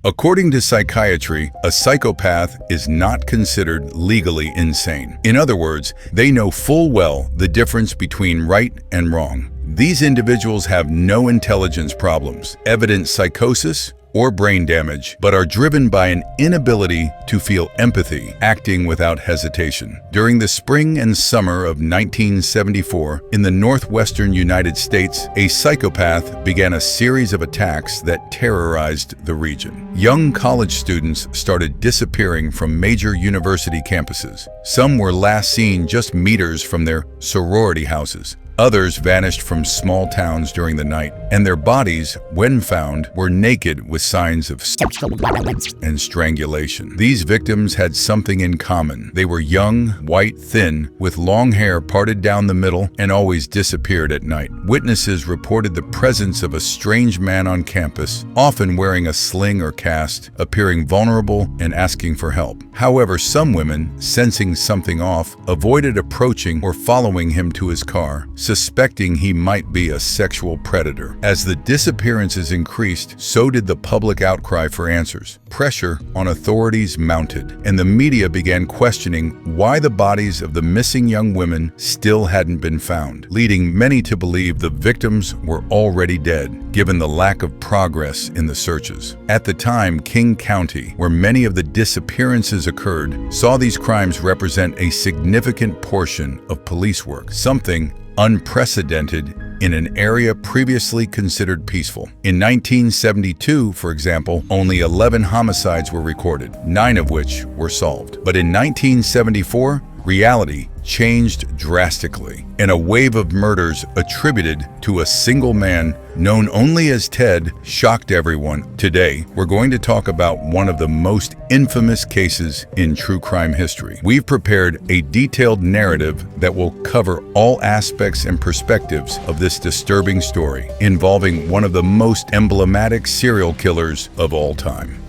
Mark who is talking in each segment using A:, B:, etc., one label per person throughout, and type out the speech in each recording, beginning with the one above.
A: According to psychiatry, a psychopath is not considered legally insane. In other words, they know full well the difference between right and wrong. These individuals have no intelligence problems, evident psychosis, or brain damage, but are driven by an inability to feel empathy, acting without hesitation. During the spring and summer of 1974, in the northwestern United States, a psychopath began a series of attacks that terrorized the region. Young college students started disappearing from major university campuses. Some were last seen just meters from their sorority houses. Others vanished from small towns during the night, and their bodies, when found, were naked with signs of sexual violence and strangulation. These victims had something in common. They were young, white, thin, with long hair parted down the middle, and always disappeared at night. Witnesses reported the presence of a strange man on campus, often wearing a sling or cast, appearing vulnerable and asking for help. However, some women, sensing something off, avoided approaching or following him to his car, suspecting he might be a sexual predator. As the disappearances increased, so did the public outcry for answers. Pressure on authorities mounted, and the media began questioning why the bodies of the missing young women still hadn't been found, leading many to believe the victims were already dead, given the lack of progress in the searches. At the time, King County, where many of the disappearances occurred, saw these crimes represent a significant portion of police work, something unprecedented in an area previously considered peaceful. In 1972, for example, only 11 homicides were recorded, 9 of which were solved. But in 1974, reality changed drastically, and a wave of murders attributed to a single man known only as Ted shocked everyone. Today, we're going to talk about one of the most infamous cases in true crime history. We've prepared a detailed narrative that will cover all aspects and perspectives of this disturbing story, involving one of the most emblematic serial killers of all time.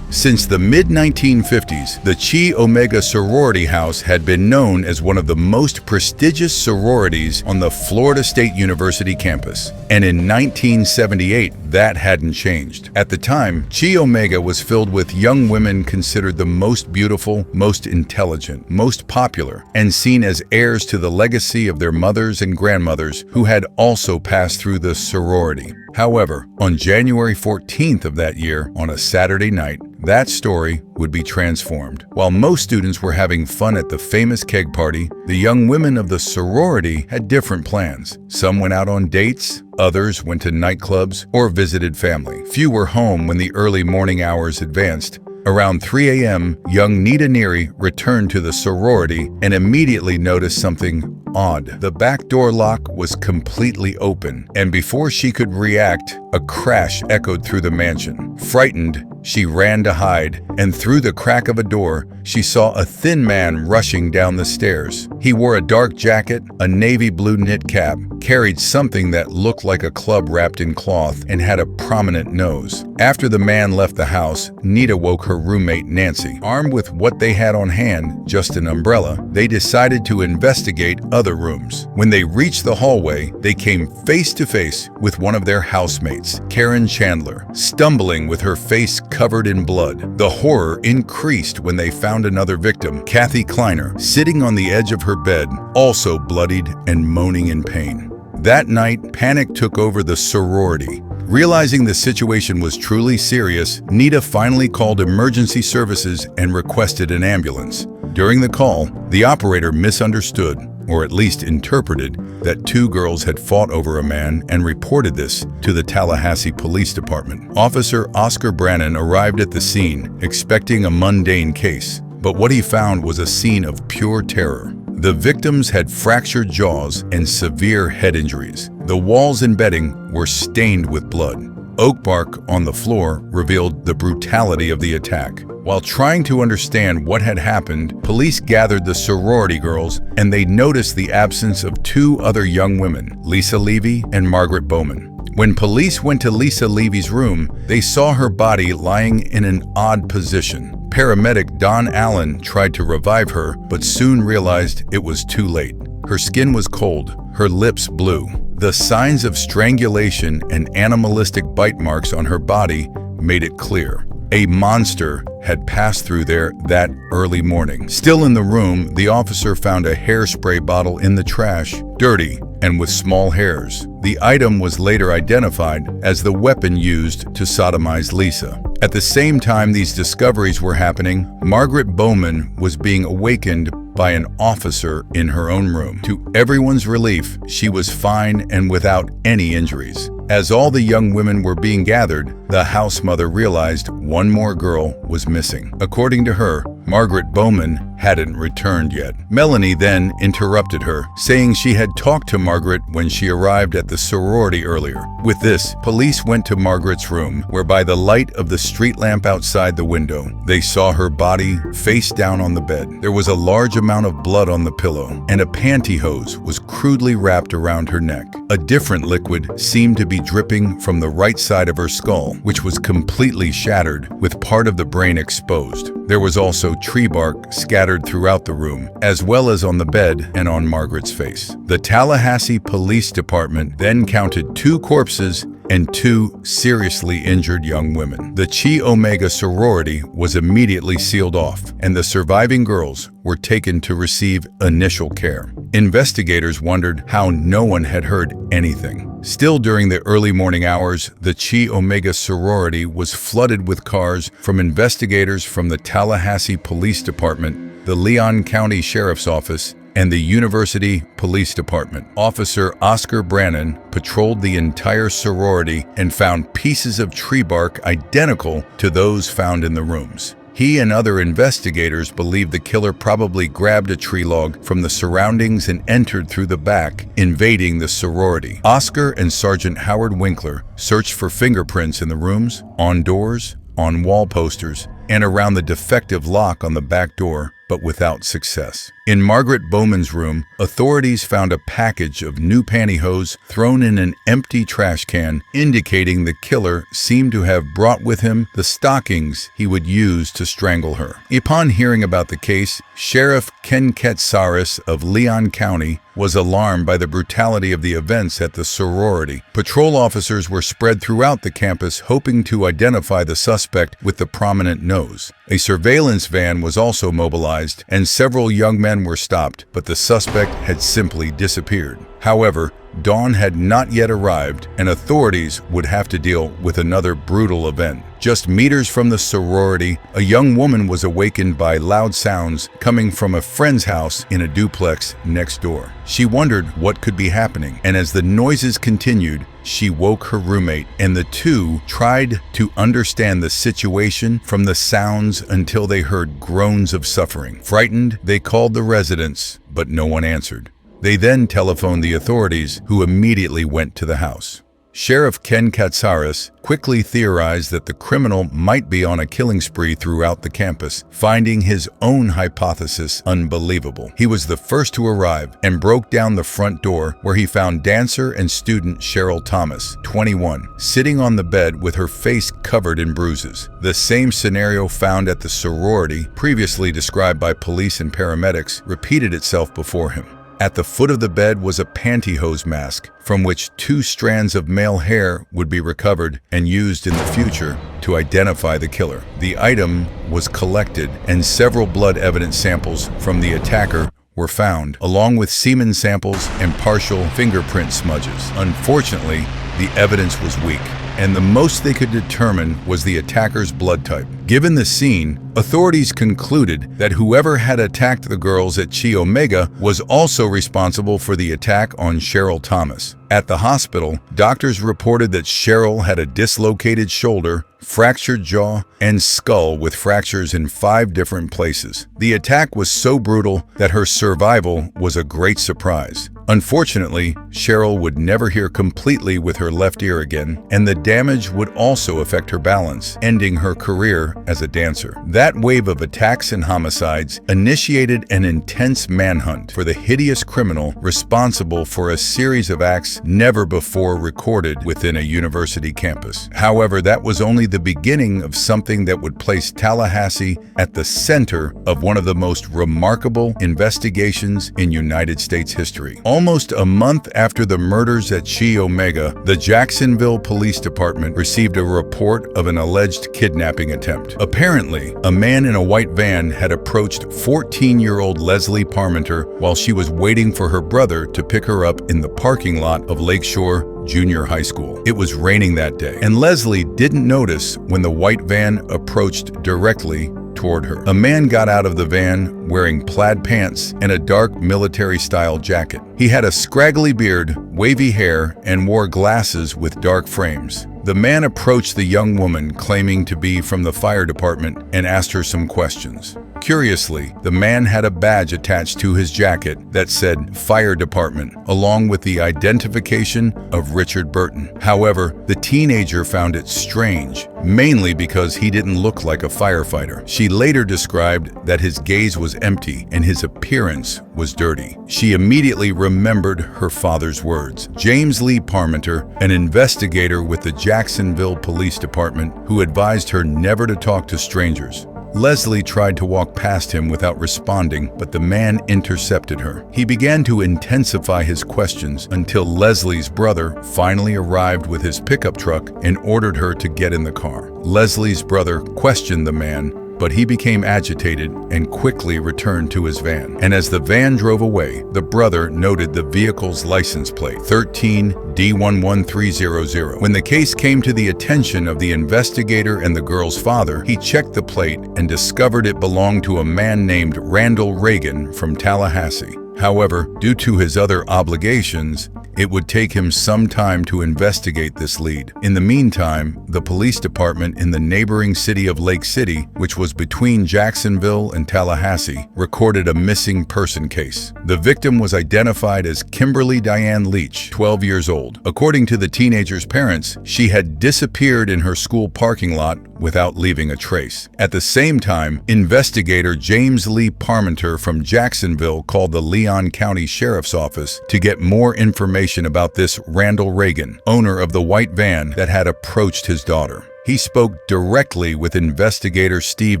A: Since the mid-1950s, the Chi Omega sorority house had been known as one of the most prestigious sororities on the Florida State University campus. And in 1978, that hadn't changed. At the time, Chi Omega was filled with young women considered the most beautiful, most intelligent, most popular, and seen as heirs to the legacy of their mothers and grandmothers who had also passed through the sorority. However, on January 14th of that year, on a Saturday night, that story would be transformed. While most students were having fun at the famous keg party, the young women of the sorority had different plans. Some went out on dates, others went to nightclubs or visited family. Few were home when the early morning hours advanced. Around 3 a.m., young Nita Neary returned to the sorority and immediately noticed something odd. The back door lock was completely open, and before she could react, a crash echoed through the mansion. Frightened, she ran to hide, and through the crack of a door, she saw a thin man rushing down the stairs. He wore a dark jacket, a navy blue knit cap, carried something that looked like a club wrapped in cloth, and had a prominent nose. After the man left the house, Nita woke her roommate Nancy. Armed with what they had on hand, just an umbrella, they decided to investigate other rooms. When they reached the hallway, they came face to face with one of their housemates, Karen Chandler, stumbling with her face covered in blood. The horror increased when they found another victim, Kathy Kleiner, sitting on the edge of her bed, also bloodied and moaning in pain. That night, panic took over the sorority. Realizing the situation was truly serious, Nita finally called emergency services and requested an ambulance. During the call, the operator misunderstood, or at least interpreted, that 2 girls had fought over a man and reported this to the Tallahassee Police Department. Officer Oscar Brannon arrived at the scene, expecting a mundane case, but what he found was a scene of pure terror. The victims had fractured jaws and severe head injuries. The walls and bedding were stained with blood. Oak bark on the floor revealed the brutality of the attack. While trying to understand what had happened, police gathered the sorority girls, and they noticed the absence of 2 other young women, Lisa Levy and Margaret Bowman. When police went to Lisa Levy's room, they saw her body lying in an odd position. Paramedic Don Allen tried to revive her, but soon realized it was too late. Her skin was cold, her lips blue. The signs of strangulation and animalistic bite marks on her body made it clear. A monster had passed through there that early morning. Still in the room, the officer found a hairspray bottle in the trash, dirty and with small hairs. The item was later identified as the weapon used to sodomize Lisa. At the same time these discoveries were happening, Margaret Bowman was being awakened by an officer in her own room. To everyone's relief, she was fine and without any injuries. As all the young women were being gathered, the house mother realized one more girl was missing. According to her, Margaret Bowman hadn't returned yet. Melanie then interrupted her, saying she had talked to Margaret when she arrived at the sorority earlier. With this, police went to Margaret's room, where by the light of the street lamp outside the window, they saw her body face down on the bed. There was a large amount of blood on the pillow, and a pantyhose was crudely wrapped around her neck. A different liquid seemed to be dripping from the right side of her skull, which was completely shattered, with part of the brain exposed. There was also tree bark scattered throughout the room, as well as on the bed and on Margaret's face. The Tallahassee Police Department then counted 2 corpses and 2 seriously injured young women. The Chi Omega sorority was immediately sealed off, and the surviving girls were taken to receive initial care. Investigators wondered how no one had heard anything. Still during the early morning hours, the Chi Omega sorority was flooded with cars from investigators from the Tallahassee Police Department, the Leon County Sheriff's Office, and the University Police Department. Officer Oscar Brannon patrolled the entire sorority and found pieces of tree bark identical to those found in the rooms. He and other investigators believe the killer probably grabbed a tree log from the surroundings and entered through the back, invading the sorority. Oscar and Sergeant Howard Winkler searched for fingerprints in the rooms, on doors, on wall posters, and around the defective lock on the back door, but without success. In Margaret Bowman's room, authorities found a package of new pantyhose thrown in an empty trash can, indicating the killer seemed to have brought with him the stockings he would use to strangle her. Upon hearing about the case, Sheriff Ken Katsaris of Leon County was alarmed by the brutality of the events at the sorority. Patrol officers were spread throughout the campus, hoping to identify the suspect with the prominent nose. A surveillance van was also mobilized, and several young men were stopped, but the suspect had simply disappeared. However, dawn had not yet arrived, and authorities would have to deal with another brutal event. Just meters from the sorority, a young woman was awakened by loud sounds coming from a friend's house in a duplex next door. She wondered what could be happening, and as the noises continued, she woke her roommate, and the two tried to understand the situation from the sounds until they heard groans of suffering. Frightened, they called the residents, but no one answered. They then telephoned the authorities, who immediately went to the house. Sheriff Ken Katsaris quickly theorized that the criminal might be on a killing spree throughout the campus, finding his own hypothesis unbelievable. He was the first to arrive and broke down the front door, where he found dancer and student Cheryl Thomas, 21, sitting on the bed with her face covered in bruises. The same scenario found at the sorority, previously described by police and paramedics, repeated itself before him. At the foot of the bed was a pantyhose mask, from which 2 strands of male hair would be recovered and used in the future to identify the killer. The item was collected, and several blood evidence samples from the attacker were found, along with semen samples and partial fingerprint smudges. Unfortunately, the evidence was weak, and the most they could determine was the attacker's blood type. Given the scene, authorities concluded that whoever had attacked the girls at Chi Omega was also responsible for the attack on Cheryl Thomas. At the hospital, doctors reported that Cheryl had a dislocated shoulder, fractured jaw, and skull with fractures in 5 different places. The attack was so brutal that her survival was a great surprise. Unfortunately, Cheryl would never hear completely with her left ear again, and the damage would also affect her balance, ending her career as a dancer. That wave of attacks and homicides initiated an intense manhunt for the hideous criminal responsible for a series of acts never before recorded within a university campus. However, that was only the beginning of something that would place Tallahassee at the center of one of the most remarkable investigations in United States history. Almost a month after the murders at Chi Omega, the Jacksonville Police Department received a report of an alleged kidnapping attempt. Apparently, a man in a white van had approached 14-year-old Leslie Parmenter while she was waiting for her brother to pick her up in the parking lot of Lakeshore Junior High School. It was raining that day, and Leslie didn't notice when the white van approached directly toward her. A man got out of the van wearing plaid pants and a dark military-style jacket. He had a scraggly beard, wavy hair, and wore glasses with dark frames. The man approached the young woman, claiming to be from the fire department, and asked her some questions. Curiously, the man had a badge attached to his jacket that said Fire Department, along with the identification of Richard Burton. However, the teenager found it strange, mainly because he didn't look like a firefighter. She later described that his gaze was empty and his appearance was dirty. She immediately remembered her father's words. James Lee Parmenter, an investigator with the Jacksonville Police Department, who advised her never to talk to strangers. Leslie tried to walk past him without responding, but the man intercepted her. He began to intensify his questions until Leslie's brother finally arrived with his pickup truck and ordered her to get in the car. Leslie's brother questioned the man, but he became agitated and quickly returned to his van. And as the van drove away, the brother noted the vehicle's license plate, 13D11300. When the case came to the attention of the investigator and the girl's father, he checked the plate and discovered it belonged to a man named Randall Reagan from Tallahassee. However, due to his other obligations, it would take him some time to investigate this lead. In the meantime, the police department in the neighboring city of Lake City, which was between Jacksonville and Tallahassee, recorded a missing person case. The victim was identified as Kimberly Diane Leach, 12 years old. According to the teenager's parents, she had disappeared in her school parking lot without leaving a trace. At the same time, investigator James Lee Parmenter from Jacksonville called the Leon County Sheriff's Office to get more information about this Randall Reagan, owner of the white van that had approached his daughter. He spoke directly with investigator Steve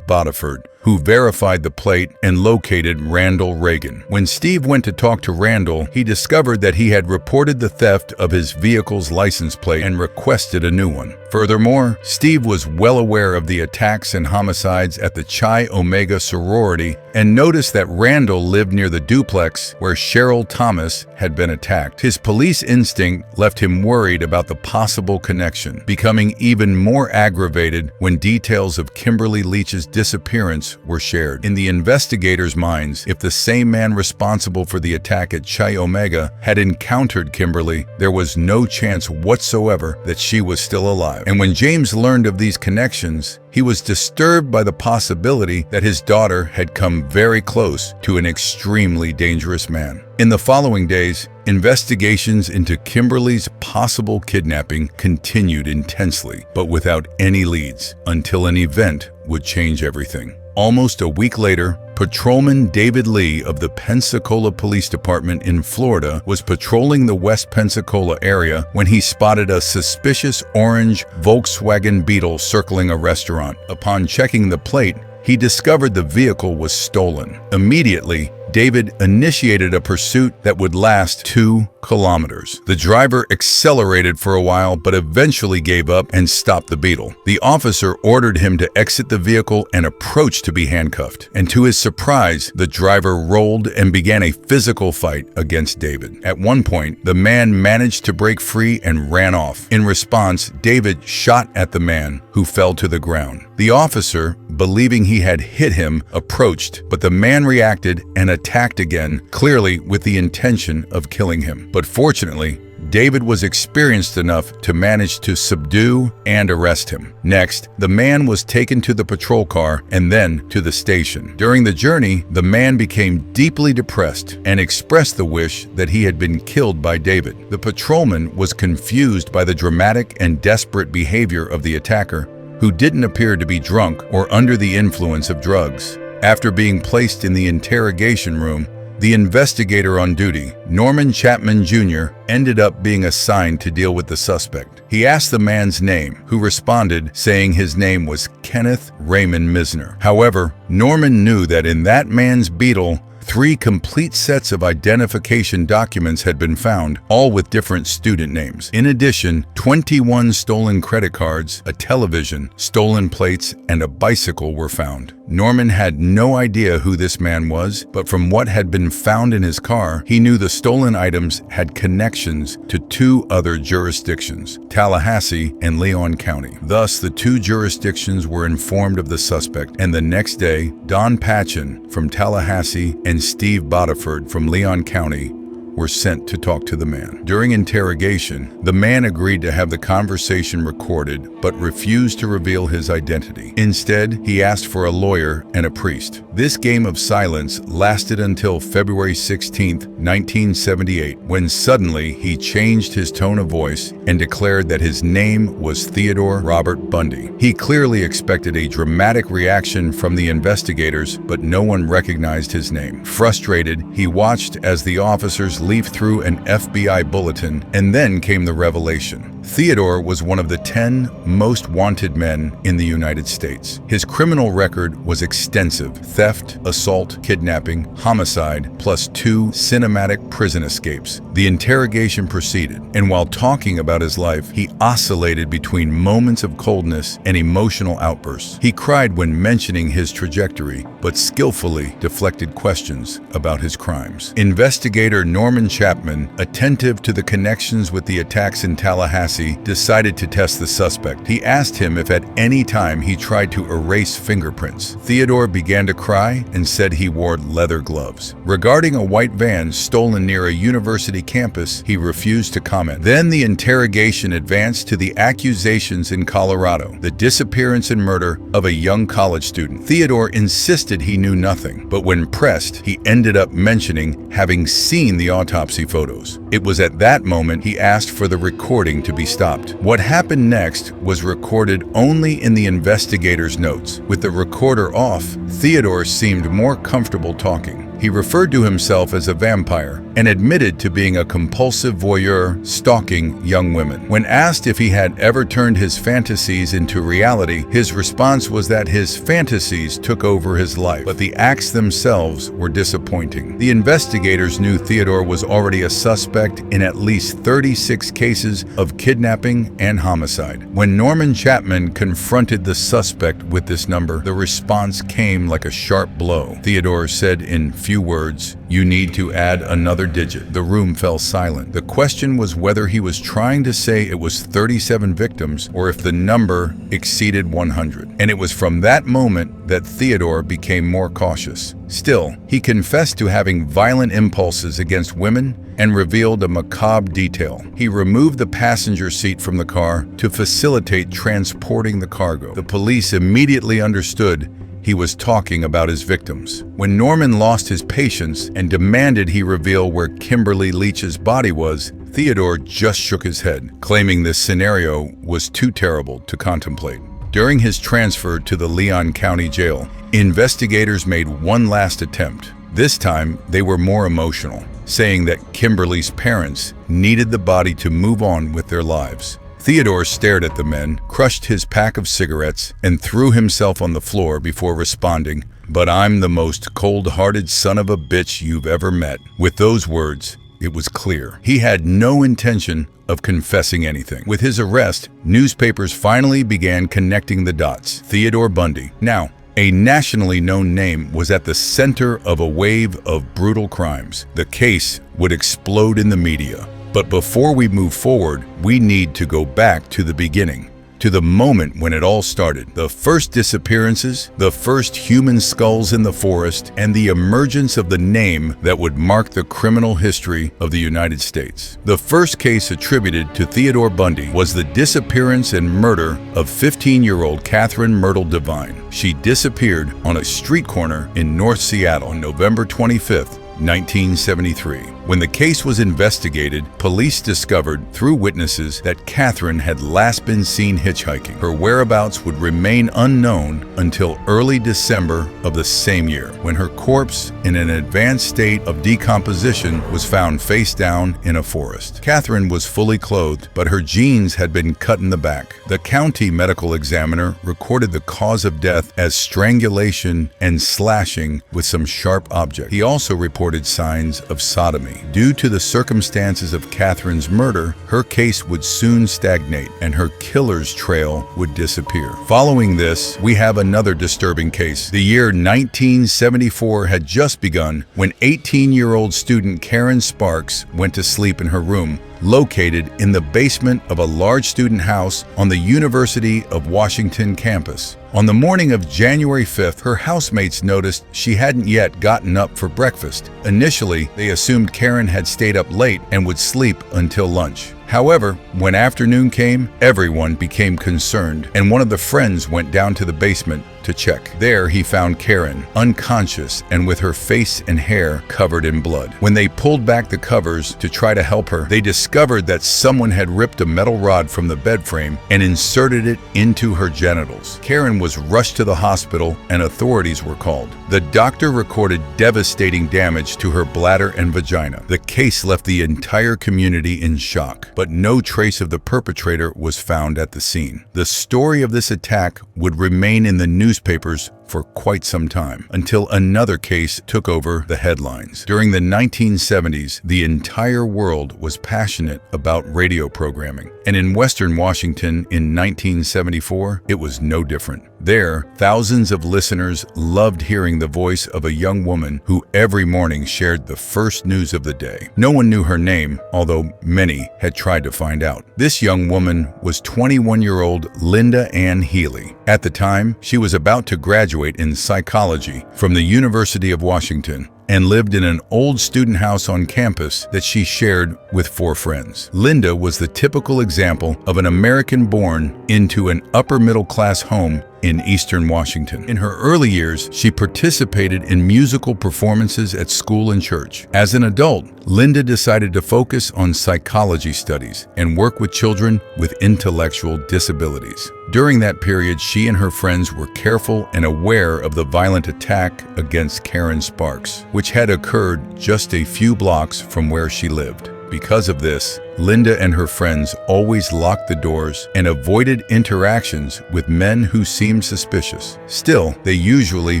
A: Bodiford, who verified the plate and located Randall Reagan. When Steve went to talk to Randall, he discovered that he had reported the theft of his vehicle's license plate and requested a new one. Furthermore, Steve was well aware of the attacks and homicides at the Chi Omega sorority and noticed that Randall lived near the duplex where Cheryl Thomas had been attacked. His police instinct left him worried about the possible connection, becoming even more aggravated when details of Kimberly Leach's disappearance were shared. In the investigators' minds, if the same man responsible for the attack at Chi Omega had encountered Kimberly, there was no chance whatsoever that she was still alive. And when James learned of these connections, he was disturbed by the possibility that his daughter had come very close to an extremely dangerous man. In the following days, investigations into Kimberly's possible kidnapping continued intensely, but without any leads, until an event would change everything. Almost a week later, Patrolman David Lee of the Pensacola Police Department in Florida was patrolling the West Pensacola area when he spotted a suspicious orange Volkswagen Beetle circling a restaurant. Upon checking the plate, he discovered the vehicle was stolen. Immediately, David initiated a pursuit that would last 2 kilometers. The driver accelerated for a while, but eventually gave up and stopped the Beetle. The officer ordered him to exit the vehicle and approach to be handcuffed. And to his surprise, the driver rolled and began a physical fight against David. At one point, the man managed to break free and ran off. In response, David shot at the man, who fell to the ground. The officer, believing he had hit him, approached, but the man reacted and attacked again, clearly with the intention of killing him. But fortunately, David was experienced enough to manage to subdue and arrest him. Next, the man was taken to the patrol car and then to the station. During the journey, the man became deeply depressed and expressed the wish that he had been killed by David. The patrolman was confused by the dramatic and desperate behavior of the attacker, who didn't appear to be drunk or under the influence of drugs. After being placed in the interrogation room, The investigator on duty, Norman Chapman Jr., ended up being assigned to deal with the suspect. He asked the man's name, who responded saying his name was Kenneth Raymond Misner. However, Norman knew that in that man's Beetle, 3 complete sets of identification documents had been found, all with different student names. In addition, 21 stolen credit cards, a television, stolen plates, and a bicycle were found. Norman had no idea who this man was, but from what had been found in his car, he knew the stolen items had connections to 2 other jurisdictions, Tallahassee and Leon County. Thus, the 2 jurisdictions were informed of the suspect, and the next day, Don Patchen from Tallahassee and Steve Bodiford from Leon County were sent to talk to the man. During interrogation, the man agreed to have the conversation recorded, but refused to reveal his identity. Instead, he asked for a lawyer and a priest. This game of silence lasted until February 16, 1978, when suddenly he changed his tone of voice and declared that his name was Theodore Robert Bundy. He clearly expected a dramatic reaction from the investigators, but no one recognized his name. Frustrated, he watched as the officers leaf through an FBI bulletin, and then came the revelation. Theodore was one of the 10 most wanted men in the United States. His criminal record was extensive: theft, assault, kidnapping, homicide, plus 2 cinematic prison escapes. The interrogation proceeded, and while talking about his life, he oscillated between moments of coldness and emotional outbursts. He cried when mentioning his trajectory, but skillfully deflected questions about his crimes. Investigator Norman Chapman, attentive to the connections with the attacks in Tallahassee, decided to test the suspect. He asked him if at any time he tried to erase fingerprints. Theodore began to cry and said he wore leather gloves. Regarding a white van stolen near a university campus, he refused to comment. Then the interrogation advanced to the accusations in Colorado, the disappearance and murder of a young college student. Theodore insisted he knew nothing, but when pressed, he ended up mentioning having seen the autopsy photos. It was at that moment he asked for the recording to be stopped. What happened next was recorded only in the investigator's notes. With the recorder off, Theodore seemed more comfortable talking. He referred to himself as a vampire and admitted to being a compulsive voyeur stalking young women. When asked if he had ever turned his fantasies into reality, his response was that his fantasies took over his life, but the acts themselves were disappointing. The investigators knew Theodore was already a suspect in at least 36 cases of kidnapping and homicide. When Norman Chapman confronted the suspect with this number, the response came like a sharp blow. Theodore said in few words, "You need to add another digit." The room fell silent. The question was whether he was trying to say it was 37 victims or if the number exceeded 100. And it was from that moment that Theodore became more cautious. Still, he confessed to having violent impulses against women and revealed a macabre detail. He removed the passenger seat from the car to facilitate transporting the cargo. The police immediately understood he was talking about his victims. When Norman lost his patience and demanded he reveal where Kimberly Leach's body was, Theodore just shook his head, claiming this scenario was too terrible to contemplate. During his transfer to the Leon County Jail, investigators made one last attempt. This time, they were more emotional, saying that Kimberly's parents needed the body to move on with their lives. Theodore stared at the men, crushed his pack of cigarettes, and threw himself on the floor before responding, "But I'm the most cold-hearted son of a bitch you've ever met." With those words, it was clear he had no intention of confessing anything. With his arrest, newspapers finally began connecting the dots. Theodore Bundy, now a nationally known name, was at the center of a wave of brutal crimes. The case would explode in the media. But before we move forward, we need to go back to the beginning, to the moment when it all started. The first disappearances, the first human skulls in the forest, and the emergence of the name that would mark the criminal history of the United States. The first case attributed to Theodore Bundy was the disappearance and murder of 15-year-old Catherine Myrtle Devine. She disappeared on a street corner in North Seattle on November 25, 1973. When the case was investigated, police discovered through witnesses that Catherine had last been seen hitchhiking. Her whereabouts would remain unknown until early December of the same year, when her corpse, in an advanced state of decomposition, was found face down in a forest. Catherine was fully clothed, but her jeans had been cut in the back. The county medical examiner recorded the cause of death as strangulation and slashing with some sharp object. He also reported signs of sodomy. Due to the circumstances of Catherine's murder, her case would soon stagnate and her killer's trail would disappear. Following this, we have another disturbing case. The year 1974 had just begun when 18-year-old student Karen Sparks went to sleep in her room, located in the basement of a large student house on the University of Washington campus. On the morning of January 5th, her housemates noticed she hadn't yet gotten up for breakfast. Initially, they assumed Karen had stayed up late and would sleep until lunch. However, when afternoon came, everyone became concerned, and one of the friends went down to the basement to check. There, he found Karen, unconscious and with her face and hair covered in blood. When they pulled back the covers to try to help her, they discovered that someone had ripped a metal rod from the bed frame and inserted it into her genitals. Karen was rushed to the hospital and authorities were called. The doctor recorded devastating damage to her bladder and vagina. The case left the entire community in shock, but no trace of the perpetrator was found at the scene. The story of this attack would remain in the newspapers for quite some time, until another case took over the headlines. During the 1970s, the entire world was passionate about radio programming, and in Western Washington in 1974, it was no different. There, thousands of listeners loved hearing the voice of a young woman who every morning shared the first news of the day. No one knew her name, although many had tried to find out. This young woman was 21-year-old Linda Ann Healy. At the time, she was about to graduate in psychology from the University of Washington and lived in an old student house on campus that she shared with 4 friends. Linda was the typical example of an American born into an upper-middle-class home in Eastern Washington. In her early years, she participated in musical performances at school and church. As an adult, Linda decided to focus on psychology studies and work with children with intellectual disabilities. During that period, she and her friends were careful and aware of the violent attack against Karen Sparks, which had occurred just a few blocks from where she lived. Because of this, Linda and her friends always locked the doors and avoided interactions with men who seemed suspicious. Still, they usually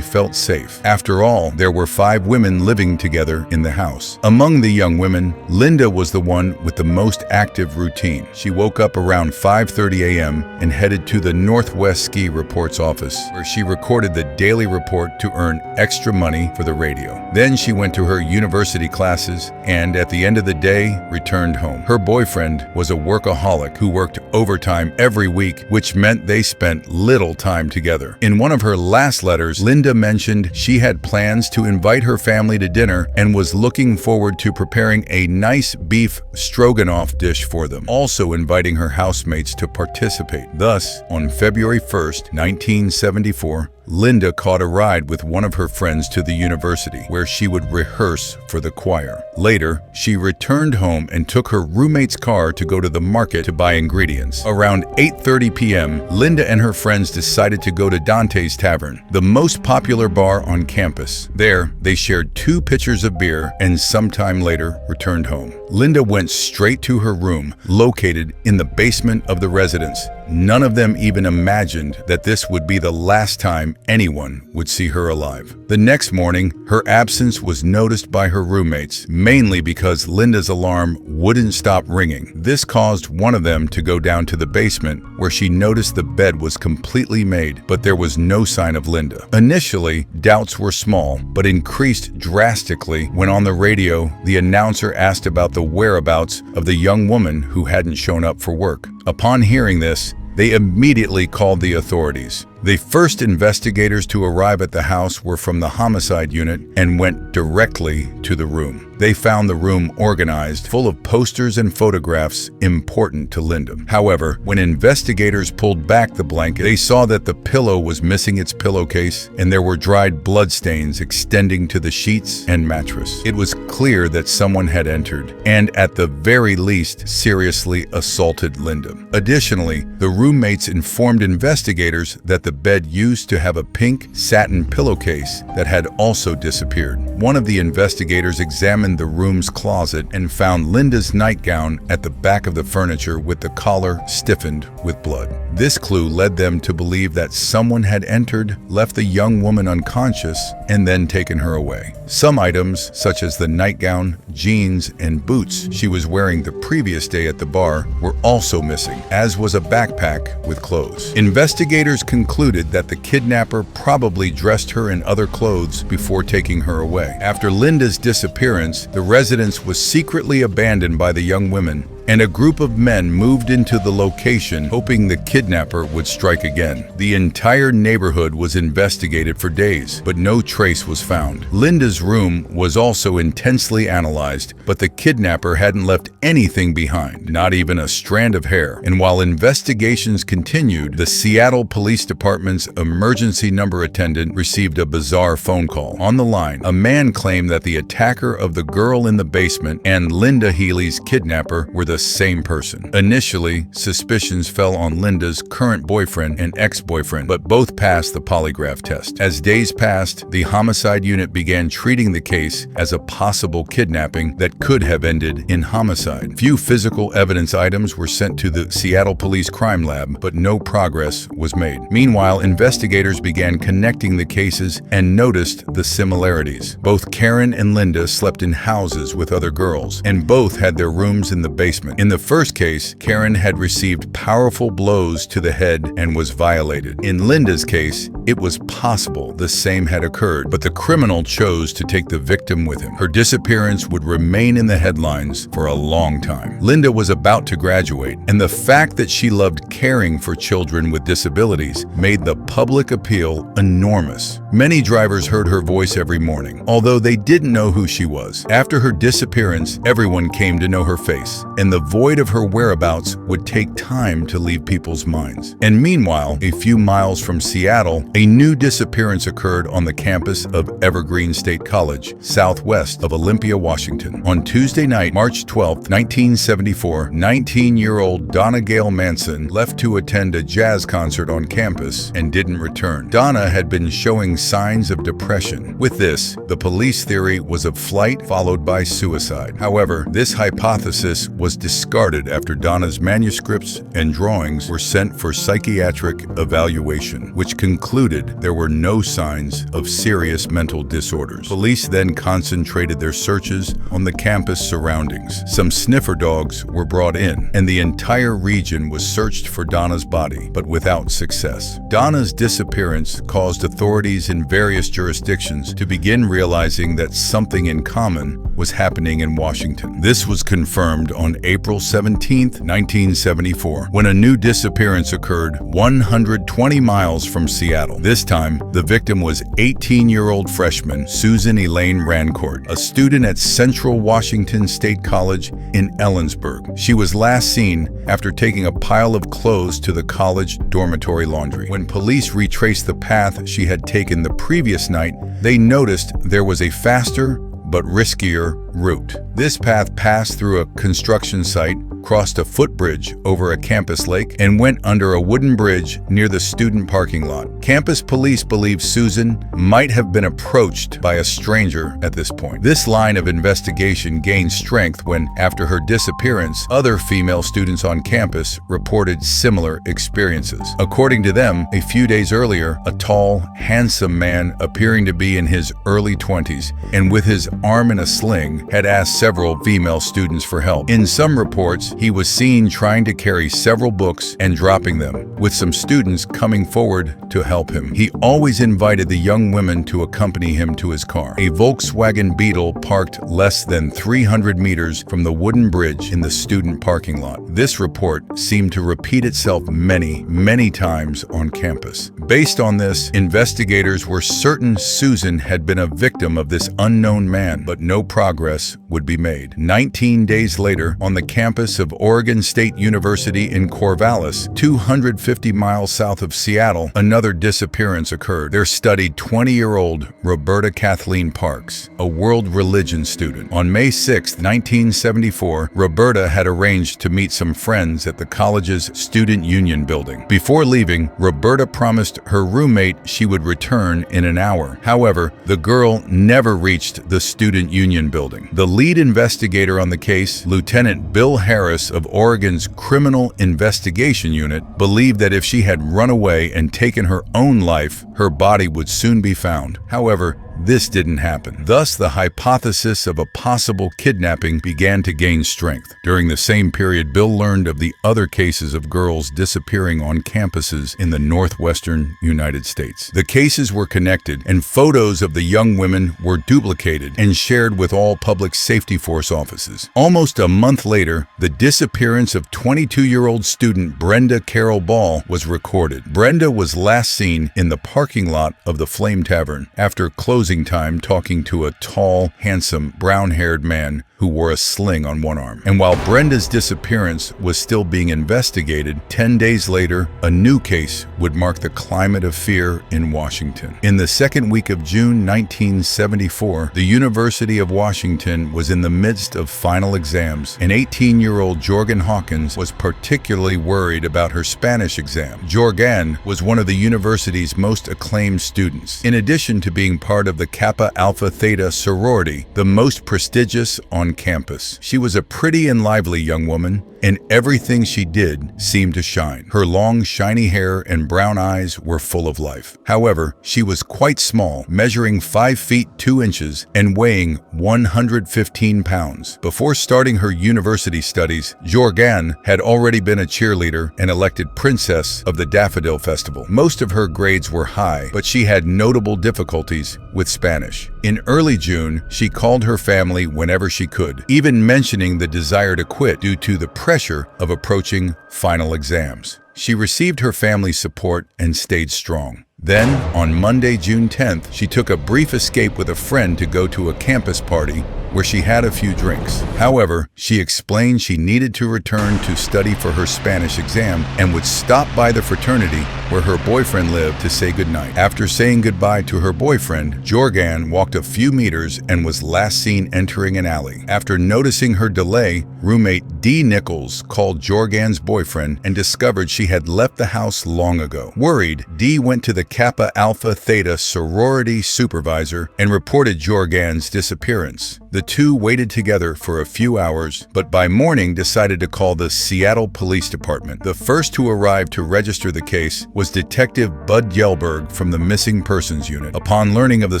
A: felt safe. After all, there were 5 women living together in the house. Among the young women, Linda was the one with the most active routine. She woke up around 5:30 a.m. and headed to the Northwest Ski Report's office, where she recorded the daily report to earn extra money for the radio. Then she went to her university classes and, at the end of the day, returned home. Her boyfriend was a workaholic who worked overtime every week, which meant they spent little time together. In one of her last letters, Linda mentioned she had plans to invite her family to dinner and was looking forward to preparing a nice beef stroganoff dish for them, also inviting her housemates to participate. Thus, on February 1st, 1974, Linda caught a ride with one of her friends to the university, where she would rehearse for the choir. Later, she returned home and took her roommate's car to go to the market to buy ingredients. Around 8:30 p.m., Linda and her friends decided to go to Dante's Tavern, the most popular bar on campus. There, they shared 2 pitchers of beer and sometime later returned home. Linda went straight to her room, located in the basement of the residence. None of them even imagined that this would be the last time anyone would see her alive. The next morning, her absence was noticed by her roommates, mainly because Linda's alarm wouldn't stop ringing. This caused one of them to go down to the basement, where she noticed the bed was completely made, but there was no sign of Linda. Initially, doubts were small, but increased drastically when on the radio, the announcer asked about the whereabouts of the young woman who hadn't shown up for work. Upon hearing this, they immediately called the authorities. The first investigators to arrive at the house were from the homicide unit and went directly to the room. They found the room organized, full of posters and photographs important to Linda. However, when investigators pulled back the blanket, they saw that the pillow was missing its pillowcase and there were dried bloodstains extending to the sheets and mattress. It was clear that someone had entered and, at the very least, seriously assaulted Linda. Additionally, the roommates informed investigators that the bed used to have a pink satin pillowcase that had also disappeared. One of the investigators examined the room's closet and found Linda's nightgown at the back of the furniture with the collar stiffened with blood. This clue led them to believe that someone had entered, left the young woman unconscious, and then taken her away. Some items, such as the nightgown, jeans, and boots she was wearing the previous day at the bar, were also missing, as was a backpack with clothes. Investigators concluded that the kidnapper probably dressed her in other clothes before taking her away. After Linda's disappearance, the residence was secretly abandoned by the young women, and a group of men moved into the location hoping the kidnapper would strike again. The entire neighborhood was investigated for days, but no trace was found. Linda's room was also intensely analyzed, but the kidnapper hadn't left anything behind, not even a strand of hair. And while investigations continued, the Seattle Police Department's emergency number attendant received a bizarre phone call. On the line, a man claimed that the attacker of the girl in the basement and Linda Healy's kidnapper were the same person. Initially, suspicions fell on Linda's current boyfriend and ex-boyfriend, but both passed the polygraph test. As days passed, the homicide unit began treating the case as a possible kidnapping that could have ended in homicide. Few physical evidence items were sent to the Seattle Police Crime Lab, but no progress was made. Meanwhile, investigators began connecting the cases and noticed the similarities. Both Karen and Linda slept in houses with other girls, and both had their rooms in the basement. In the first case, Karen had received powerful blows to the head and was violated. In Linda's case, it was possible the same had occurred, but the criminal chose to take the victim with him. Her disappearance would remain in the headlines for a long time. Linda was about to graduate, and the fact that she loved caring for children with disabilities made the public appeal enormous. Many drivers heard her voice every morning, although they didn't know who she was. After her disappearance, everyone came to know her face, and the void of her whereabouts would take time to leave people's minds. And meanwhile, a few miles from Seattle, a new disappearance occurred on the campus of Evergreen State College, southwest of Olympia, Washington. On Tuesday night, March 12, 1974, 19-year-old Donna Gail Manson left to attend a jazz concert on campus and didn't return. Donna had been showing signs of depression. With this, the police theory was of flight followed by suicide. However, this hypothesis was discarded after Donna's manuscripts and drawings were sent for psychiatric evaluation, which concluded there were no signs of serious mental disorders. Police then concentrated their searches on the campus surroundings. Some sniffer dogs were brought in, and the entire region was searched for Donna's body, but without success. Donna's disappearance caused authorities in various jurisdictions to begin realizing that something in common was happening in Washington. This was confirmed on April 17, 1974, when a new disappearance occurred 120 miles from Seattle. This time, the victim was 18-year-old freshman Susan Elaine Rancourt, a student at Central Washington State College in Ellensburg. She was last seen after taking a pile of clothes to the college dormitory laundry. When police retraced the path she had taken the previous night, they noticed there was a faster but riskier route. This path passed through a construction site, crossed a footbridge over a campus lake, and went under a wooden bridge near the student parking lot. Campus police believe Susan might have been approached by a stranger at this point. This line of investigation gained strength when, after her disappearance, other female students on campus reported similar experiences. According to them, a few days earlier, a tall, handsome man appearing to be in his early 20s and with his arm in a sling had asked several female students for help. In some reports, years, he was seen trying to carry several books and dropping them, with some students coming forward to help him. He always invited the young women to accompany him to his car, a Volkswagen Beetle parked less than 300 meters from the wooden bridge in the student parking lot. This report seemed to repeat itself many times on campus. Based on this, investigators were certain Susan had been a victim of this unknown man, but no progress would be made. 19 days later, on the campus of Oregon State University in Corvallis, 250 miles south of Seattle, another disappearance occurred. There studied 20-year-old Roberta Kathleen Parks, a world religion student. On May 6, 1974, Roberta had arranged to meet some friends at the college's student union building. Before leaving, Roberta promised her roommate she would return in an hour. However, the girl never reached the student union building. The lead investigator on the case, Lieutenant Bill Harris of Oregon's Criminal Investigation Unit, believed that if she had run away and taken her own life, her body would soon be found. However, this didn't happen. Thus, the hypothesis of a possible kidnapping began to gain strength. During the same period, Bill learned of the other cases of girls disappearing on campuses in the northwestern United States. The cases were connected, and photos of the young women were duplicated and shared with all public safety force offices. Almost a month later, the disappearance of 22-year-old student Brenda Carroll Ball was recorded. Brenda was last seen in the parking lot of the Flame Tavern after closing time talking to a tall, handsome, brown-haired man who wore a sling on one arm. And while Brenda's disappearance was still being investigated, 10 days later, a new case would mark the climate of fear in Washington. In the second week of June 1974, the University of Washington was in the midst of final exams. An 18-year-old Jorgan Hawkins was particularly worried about her Spanish exam. Jorgan was one of the university's most acclaimed students. In addition to being part of the Kappa Alpha Theta sorority, the most prestigious on campus. She was a pretty and lively young woman, and everything she did seemed to shine. Her long, shiny hair and brown eyes were full of life. However, she was quite small, measuring 5 feet 2 inches and weighing 115 pounds. Before starting her university studies, Jorgan had already been a cheerleader and elected princess of the Daffodil Festival. Most of her grades were high, but she had notable difficulties with Spanish. In early June, she called her family whenever she could, even mentioning the desire to quit due to the pressure of approaching final exams. She received her family's support and stayed strong. Then, on Monday, June 10th, she took a brief escape with a friend to go to a campus party where she had a few drinks. However, she explained she needed to return to study for her Spanish exam and would stop by the fraternity where her boyfriend lived to say goodnight. After saying goodbye to her boyfriend, Jorgan walked a few meters and was last seen entering an alley. After noticing her delay, roommate Dee Nichols called Jorgan's boyfriend and discovered she had left the house long ago. Worried, Dee went to the Kappa Alpha Theta sorority supervisor and reported Jorgan's disappearance. The two waited together for a few hours, but by morning decided to call the Seattle Police Department. The first to arrive to register the case was Detective Bud Yelberg from the Missing Persons Unit. Upon learning of the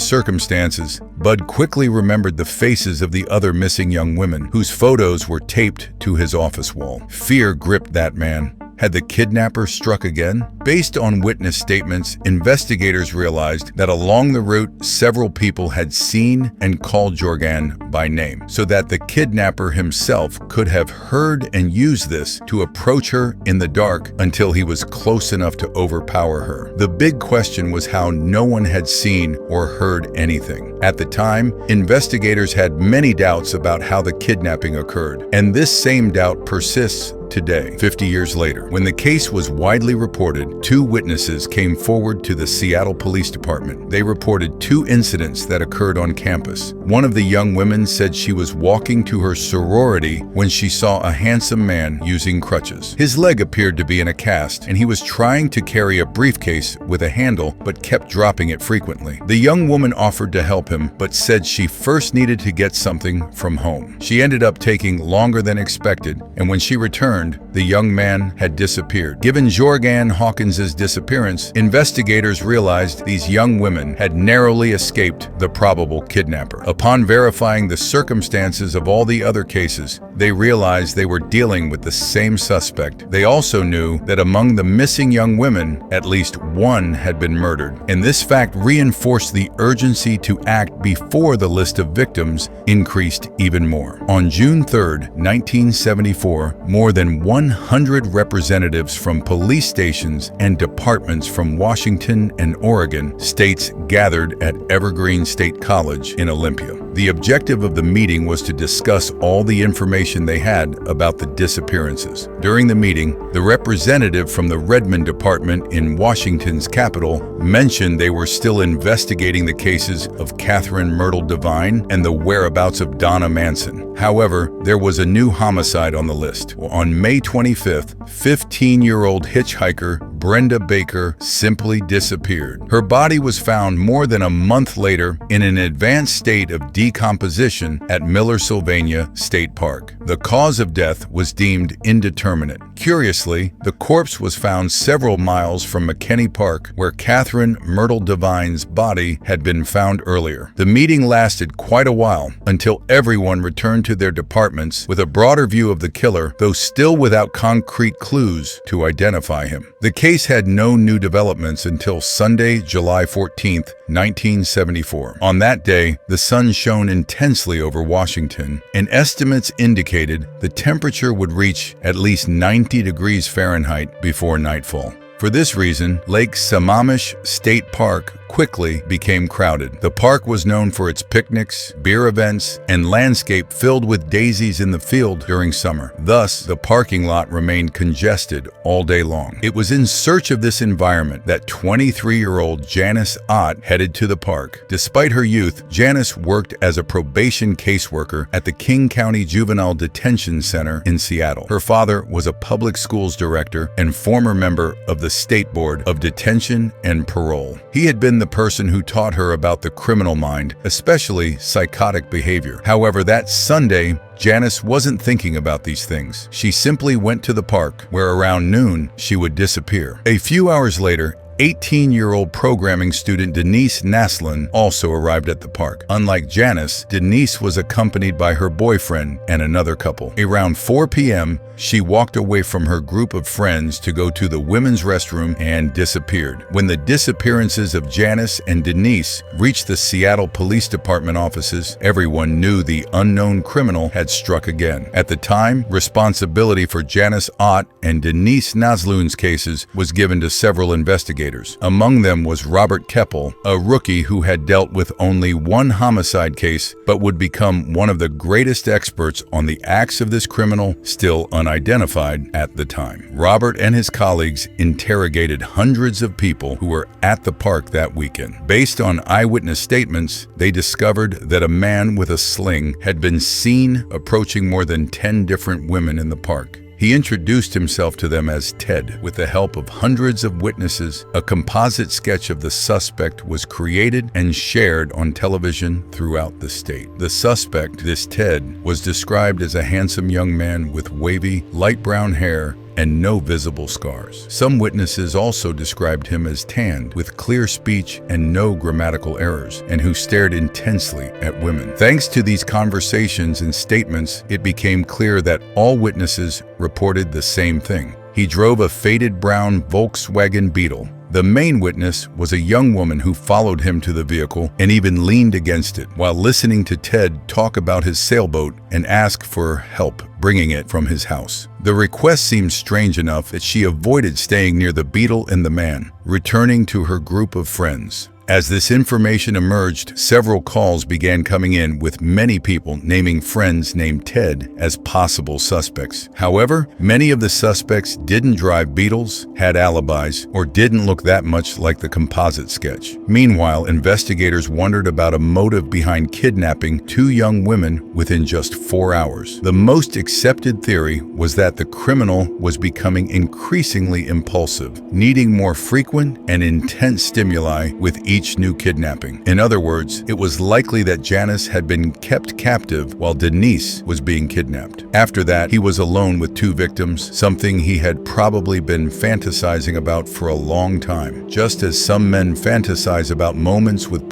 A: circumstances, Bud quickly remembered the faces of the other missing young women, whose photos were taped to his office wall. Fear gripped that man. Had the kidnapper struck again? Based on witness statements, investigators realized that along the route, several people had seen and called Jorgan by name, so that the kidnapper himself could have heard and used this to approach her in the dark until he was close enough to overpower her. The big question was how no one had seen or heard anything. At the time, investigators had many doubts about how the kidnapping occurred, and this same doubt persists today, 50 years later. When the case was widely reported, 2 witnesses came forward to the Seattle Police Department. They reported 2 incidents that occurred on campus. One of the young women said she was walking to her sorority when she saw a handsome man using crutches. His leg appeared to be in a cast, and he was trying to carry a briefcase with a handle but kept dropping it frequently. The young woman offered to help him, but said she first needed to get something from home. She ended up taking longer than expected, and when she returned, the young man had disappeared. Given Jorgan Hawkins's disappearance, investigators realized these young women had narrowly escaped the probable kidnapper. Upon verifying the circumstances of all the other cases, they realized they were dealing with the same suspect. They also knew that among the missing young women, at least one had been murdered, and this fact reinforced the urgency to act before the list of victims increased even more. On June 3, 1974, more than 100 representatives from police stations and departments from Washington and Oregon states gathered at Evergreen State College in Olympia. The objective of the meeting was to discuss all the information they had about the disappearances. During the meeting, the representative from the Redmond Department in Washington's capital mentioned they were still investigating the cases of Catherine Myrtle Devine and the whereabouts of Donna Manson. However, there was a new homicide on the list. On May 25th, 15-year-old hitchhiker Brenda Baker simply disappeared. Her body was found more than a month later in an advanced state of decomposition at Miller-Sylvania State Park. The cause of death was deemed indeterminate. Curiously, the corpse was found several miles from McKinney Park, where Catherine Myrtle Devine's body had been found earlier. The meeting lasted quite a while until everyone returned to their departments with a broader view of the killer, though still without concrete clues to identify him. The case had no new developments until Sunday, July 14, 1974. On that day, the sun shone intensely over Washington, and estimates indicated the temperature would reach at least 90 degrees Fahrenheit before nightfall. For this reason, Lake Sammamish State Park quickly became crowded. The park was known for its picnics, beer events, and landscape filled with daisies in the field during summer. Thus, the parking lot remained congested all day long. It was in search of this environment that 23-year-old Janice Ott headed to the park. Despite her youth, Janice worked as a probation caseworker at the King County Juvenile Detention Center in Seattle. Her father was a public schools director and former member of the State Board of Detention and Parole. He had been the person who taught her about the criminal mind, especially psychotic behavior. However, that Sunday, Janice wasn't thinking about these things. She simply went to the park, where around noon she would disappear. A few hours later, 18-year-old programming student Denise Naslund also arrived at the park. Unlike Janice, Denise was accompanied by her boyfriend and another couple. Around 4 p.m., she walked away from her group of friends to go to the women's restroom and disappeared. When the disappearances of Janice and Denise reached the Seattle Police Department offices, everyone knew the unknown criminal had struck again. At the time, responsibility for Janice Ott and Denise Naslund's cases was given to several investigators. Among them was Robert Keppel, a rookie who had dealt with only one homicide case but would become one of the greatest experts on the acts of this criminal still unidentified at the time. Robert and his colleagues interrogated hundreds of people who were at the park that weekend. Based on eyewitness statements, they discovered that a man with a sling had been seen approaching more than 10 different women in the park. He introduced himself to them as Ted. With the help of hundreds of witnesses, a composite sketch of the suspect was created and shared on television throughout the state. The suspect, this Ted, was described as a handsome young man with wavy, light brown hair and no visible scars. Some witnesses also described him as tanned, with clear speech and no grammatical errors, and who stared intensely at women. Thanks to these conversations and statements, it became clear that all witnesses reported the same thing. He drove a faded brown Volkswagen Beetle. The main witness was a young woman who followed him to the vehicle and even leaned against it while listening to Ted talk about his sailboat and ask for help bringing it from his house. The request seemed strange enough that she avoided staying near the Beetle and the man, returning to her group of friends. As this information emerged, several calls began coming in, with many people naming friends named Ted as possible suspects. However, many of the suspects didn't drive Beetles, had alibis, or didn't look that much like the composite sketch. Meanwhile, investigators wondered about a motive behind kidnapping two young women within just 4 hours. The most accepted theory was that the criminal was becoming increasingly impulsive, needing more frequent and intense stimuli with each new kidnapping. In other words, it was likely that Janice had been kept captive while Denise was being kidnapped. After that, he was alone with two victims, something he had probably been fantasizing about for a long time, just as some men fantasize about moments with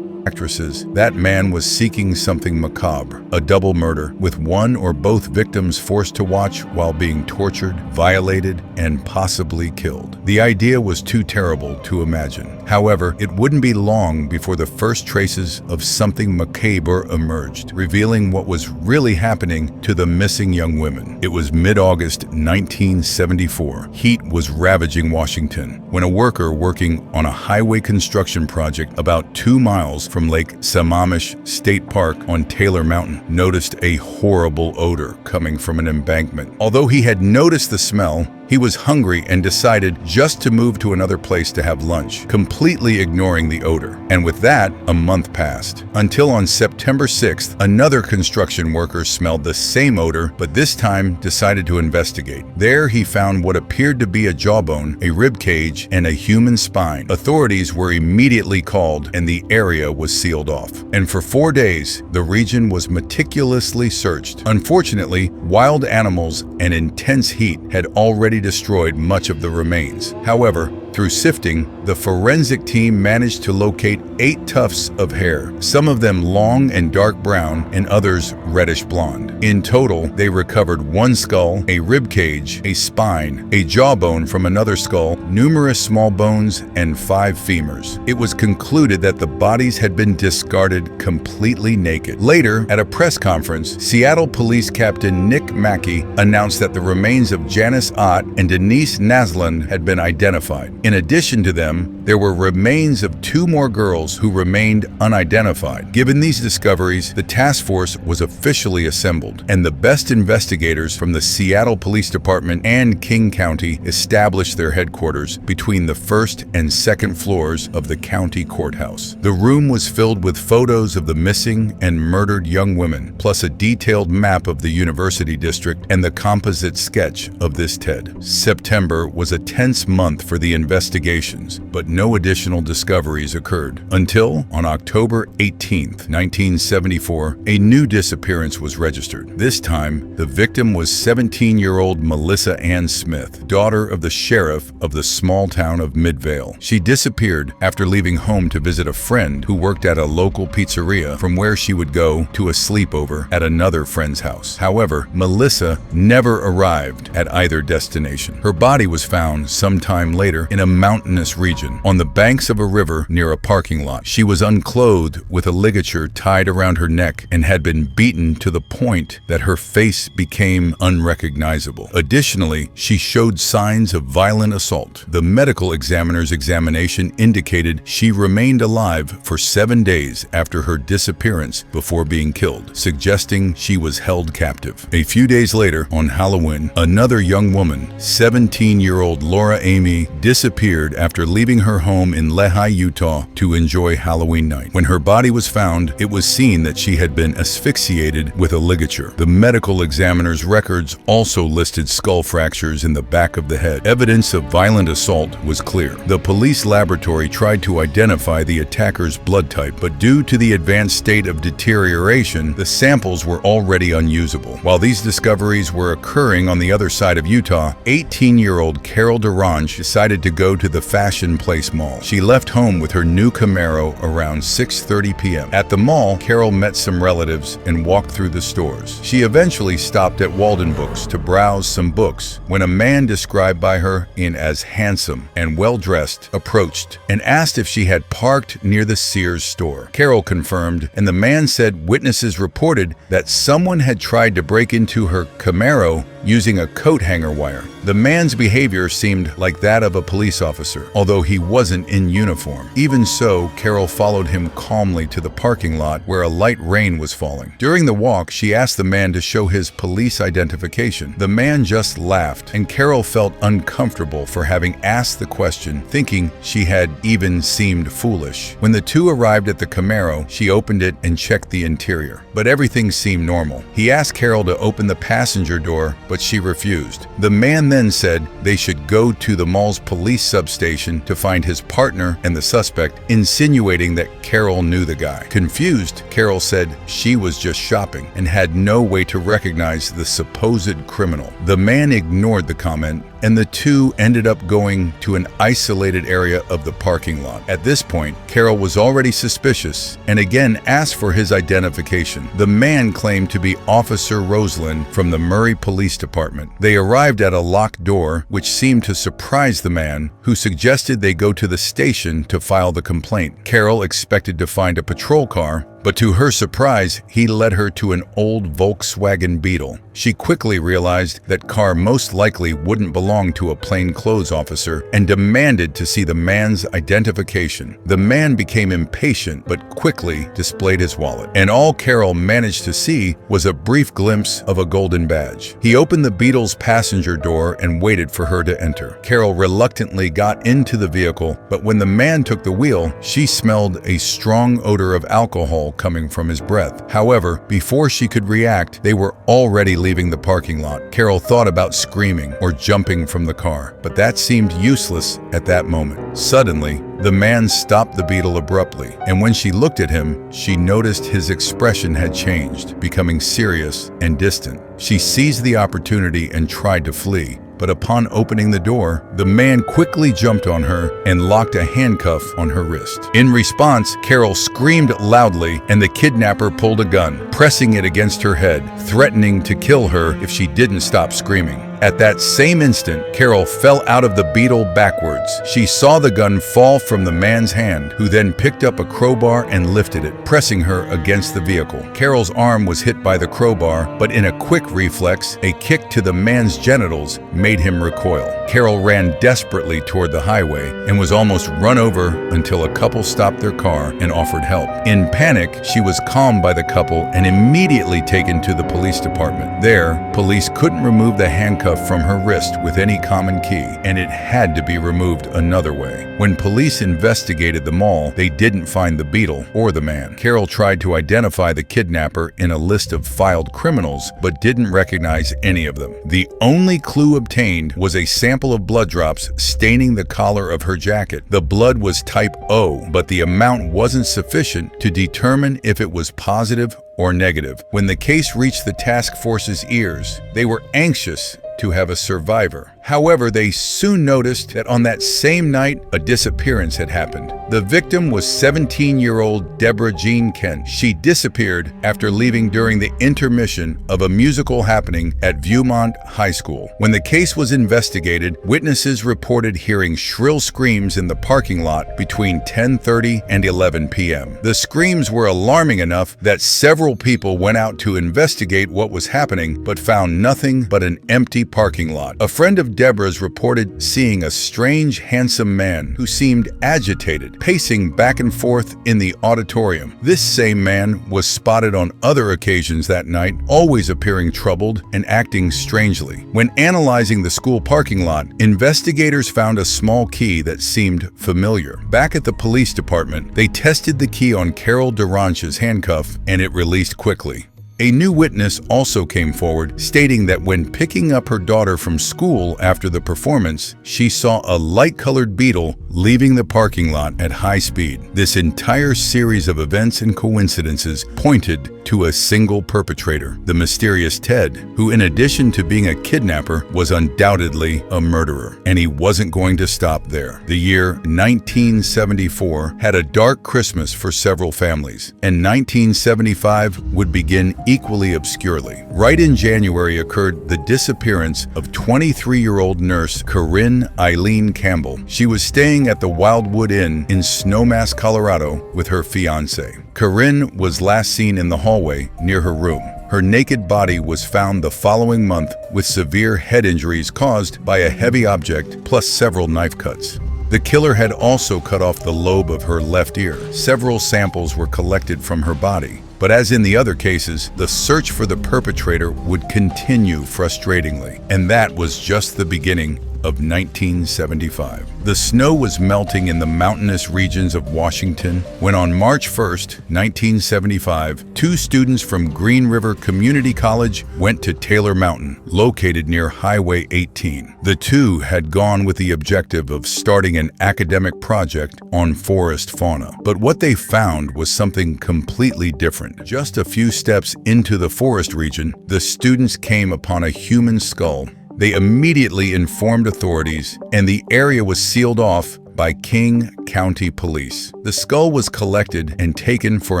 A: actresses, that man was seeking something macabre, a double murder, with one or both victims forced to watch while being tortured, violated, and possibly killed. The idea was too terrible to imagine. However, it wouldn't be long before the first traces of something macabre emerged, revealing what was really happening to the missing young women. It was mid-August 1974. Heat was ravaging Washington when a worker working on a highway construction project about 2 miles from Lake Sammamish State Park on Taylor Mountain noticed a horrible odor coming from an embankment. Although he had noticed the smell, he was hungry and decided just to move to another place to have lunch, completely ignoring the odor. And with that, a month passed. Until on September 6th, another construction worker smelled the same odor, but this time decided to investigate. There he found what appeared to be a jawbone, a rib cage, and a human spine. Authorities were immediately called and the area was sealed off. And for 4 days, the region was meticulously searched. Unfortunately, wild animals and intense heat had already destroyed much of the remains. However, through sifting, the forensic team managed to locate 8 tufts of hair, some of them long and dark brown and others reddish blonde. In total, they recovered 1 skull, a rib cage, a spine, a jawbone from another skull, numerous small bones, and 5 femurs. It was concluded that the bodies had been discarded completely naked. Later, at a press conference, Seattle Police Captain Nick Mackey announced that the remains of Janice Ott and Denise Naslund had been identified. In addition to them, there were remains of 2 more girls who remained unidentified. Given these discoveries, the task force was officially assembled, and the best investigators from the Seattle Police Department and King County established their headquarters between the 1st and 2nd floors of the county courthouse. The room was filled with photos of the missing and murdered young women, plus a detailed map of the University District and the composite sketch of this Ted. September was a tense month for the investigations, but no additional discoveries occurred until on October 18, 1974, a new disappearance was registered. This time, the victim was 17-year-old Melissa Ann Smith, daughter of the sheriff of the small town of Midvale. She disappeared after leaving home to visit a friend who worked at a local pizzeria, from where she would go to a sleepover at another friend's house. However, Melissa never arrived at either destination. Her body was found sometime later in a mountainous region on the banks of a river near a parking lot. She was unclothed with a ligature tied around her neck and had been beaten to the point that her face became unrecognizable. Additionally, she showed signs of violent assault. The medical examiner's examination indicated she remained alive for 7 days after her disappearance before being killed, suggesting she was held captive. A few days later, on Halloween, another young woman, 17-year-old Laura Amy, disappeared after leaving her home in Lehi, Utah to enjoy Halloween night. When her body was found, it was seen that she had been asphyxiated with a ligature. The medical examiner's records also listed skull fractures in the back of the head. Evidence of violent assault was clear. The police laboratory tried to identify the attacker's blood type, but due to the advanced state of deterioration, the samples were already unusable. While these discoveries were occurring on the other side of Utah, 18-year-old Carol Durange decided to go to the Fashion Place Mall. She left home with her new Camaro around 6:30 p.m. At the mall, Carol met some relatives and walked through the stores. She eventually stopped at Walden Books to browse some books when a man described by her in as handsome and well-dressed approached and asked if she had parked near the Sears store. Carol confirmed, and the man said witnesses reported that someone had tried to break into her Camaro using a coat hanger wire. The man's behavior seemed like that of a police officer, although he wasn't in uniform. Even so, Carol followed him calmly to the parking lot where a light rain was falling. During the walk, she asked the man to show his police identification. The man just laughed, and Carol felt uncomfortable for having asked the question, thinking she had even seemed foolish. When the two arrived at the Camaro, she opened it and checked the interior, but everything seemed normal. He asked Carol to open the passenger door, but she refused. The man then said they should go to the mall's police substation to find his partner and the suspect, insinuating that Carol knew the guy. Confused, Carol said she was just shopping and had no way to recognize the supposed criminal. The man ignored the comment and the two ended up going to an isolated area of the parking lot. At this point, Carol was already suspicious and again asked for his identification. The man claimed to be Officer Rosalind from the Murray Police Department. They arrived at a locked door, which seemed to surprise the man, who suggested they go to the station to file the complaint. Carol expected to find a patrol car, but to her surprise, he led her to an old Volkswagen Beetle. She quickly realized that car most likely wouldn't belong to a plainclothes officer and demanded to see the man's identification. The man became impatient but quickly displayed his wallet, and all Carol managed to see was a brief glimpse of a golden badge. He opened the Beetle's passenger door and waited for her to enter. Carol reluctantly got into the vehicle, but when the man took the wheel, she smelled a strong odor of alcohol coming from his breath. However, before she could react, they were already leaving the parking lot. Carol thought about screaming or jumping from the car, but that seemed useless at that moment. Suddenly, the man stopped the Beetle abruptly, and when she looked at him, she noticed his expression had changed, becoming serious and distant. She seized the opportunity and tried to flee. But upon opening the door, the man quickly jumped on her and locked a handcuff on her wrist. In response, Carol screamed loudly, and the kidnapper pulled a gun, pressing it against her head, threatening to kill her if she didn't stop screaming. At that same instant, Carol fell out of the Beetle backwards. She saw the gun fall from the man's hand, who then picked up a crowbar and lifted it, pressing her against the vehicle. Carol's arm was hit by the crowbar, but in a quick reflex, a kick to the man's genitals made him recoil. Carol ran desperately toward the highway and was almost run over until a couple stopped their car and offered help. In panic, she was calmed by the couple and immediately taken to the police department. There, police couldn't remove the handcuff from her wrist with any common key, and it had to be removed another way. When police investigated the mall, they didn't find the Beetle or the man. Carol tried to identify the kidnapper in a list of filed criminals, but didn't recognize any of them. The only clue obtained was a sample of blood drops staining the collar of her jacket. The blood was type O, but the amount wasn't sufficient to determine if it was positive or negative. When the case reached the task force's ears, they were anxious to have a survivor. However, they soon noticed that on that same night, a disappearance had happened. The victim was 17-year-old Deborah Jean Kent. She disappeared after leaving during the intermission of a musical happening at Viewmont High School. When the case was investigated, witnesses reported hearing shrill screams in the parking lot between 10:30 and 11 p.m. The screams were alarming enough that several people went out to investigate what was happening, but found nothing but an empty parking lot. A friend of Deborah's reported seeing a strange, handsome man who seemed agitated, pacing back and forth in the auditorium. This same man was spotted on other occasions that night, always appearing troubled and acting strangely. When analyzing the school parking lot, investigators found a small key that seemed familiar. Back at the police department, they tested the key on Carol Duranche's handcuff, and it released quickly. A new witness also came forward, stating that when picking up her daughter from school after the performance, she saw a light-colored Beetle leaving the parking lot at high speed. This entire series of events and coincidences pointed to a single perpetrator, the mysterious Ted, who in addition to being a kidnapper, was undoubtedly a murderer. And he wasn't going to stop there. The year 1974 had a dark Christmas for several families, and 1975 would begin equally obscurely. Right in January occurred the disappearance of 23-year-old nurse Corinne Eileen Campbell. She was staying at the Wildwood Inn in Snowmass, Colorado with her fiancé. Corinne was last seen in the hallway near her room. Her naked body was found the following month with severe head injuries caused by a heavy object plus several knife cuts. The killer had also cut off the lobe of her left ear. Several samples were collected from her body. But as in the other cases, the search for the perpetrator would continue frustratingly. And that was just the beginning of 1975. The snow was melting in the mountainous regions of Washington when on March 1st, 1975, two students from Green River Community College went to Taylor Mountain, located near Highway 18. The two had gone with the objective of starting an academic project on forest fauna. But what they found was something completely different. Just a few steps into the forest region, the students came upon a human skull They immediately informed authorities, and the area was sealed off by King County Police. The skull was collected and taken for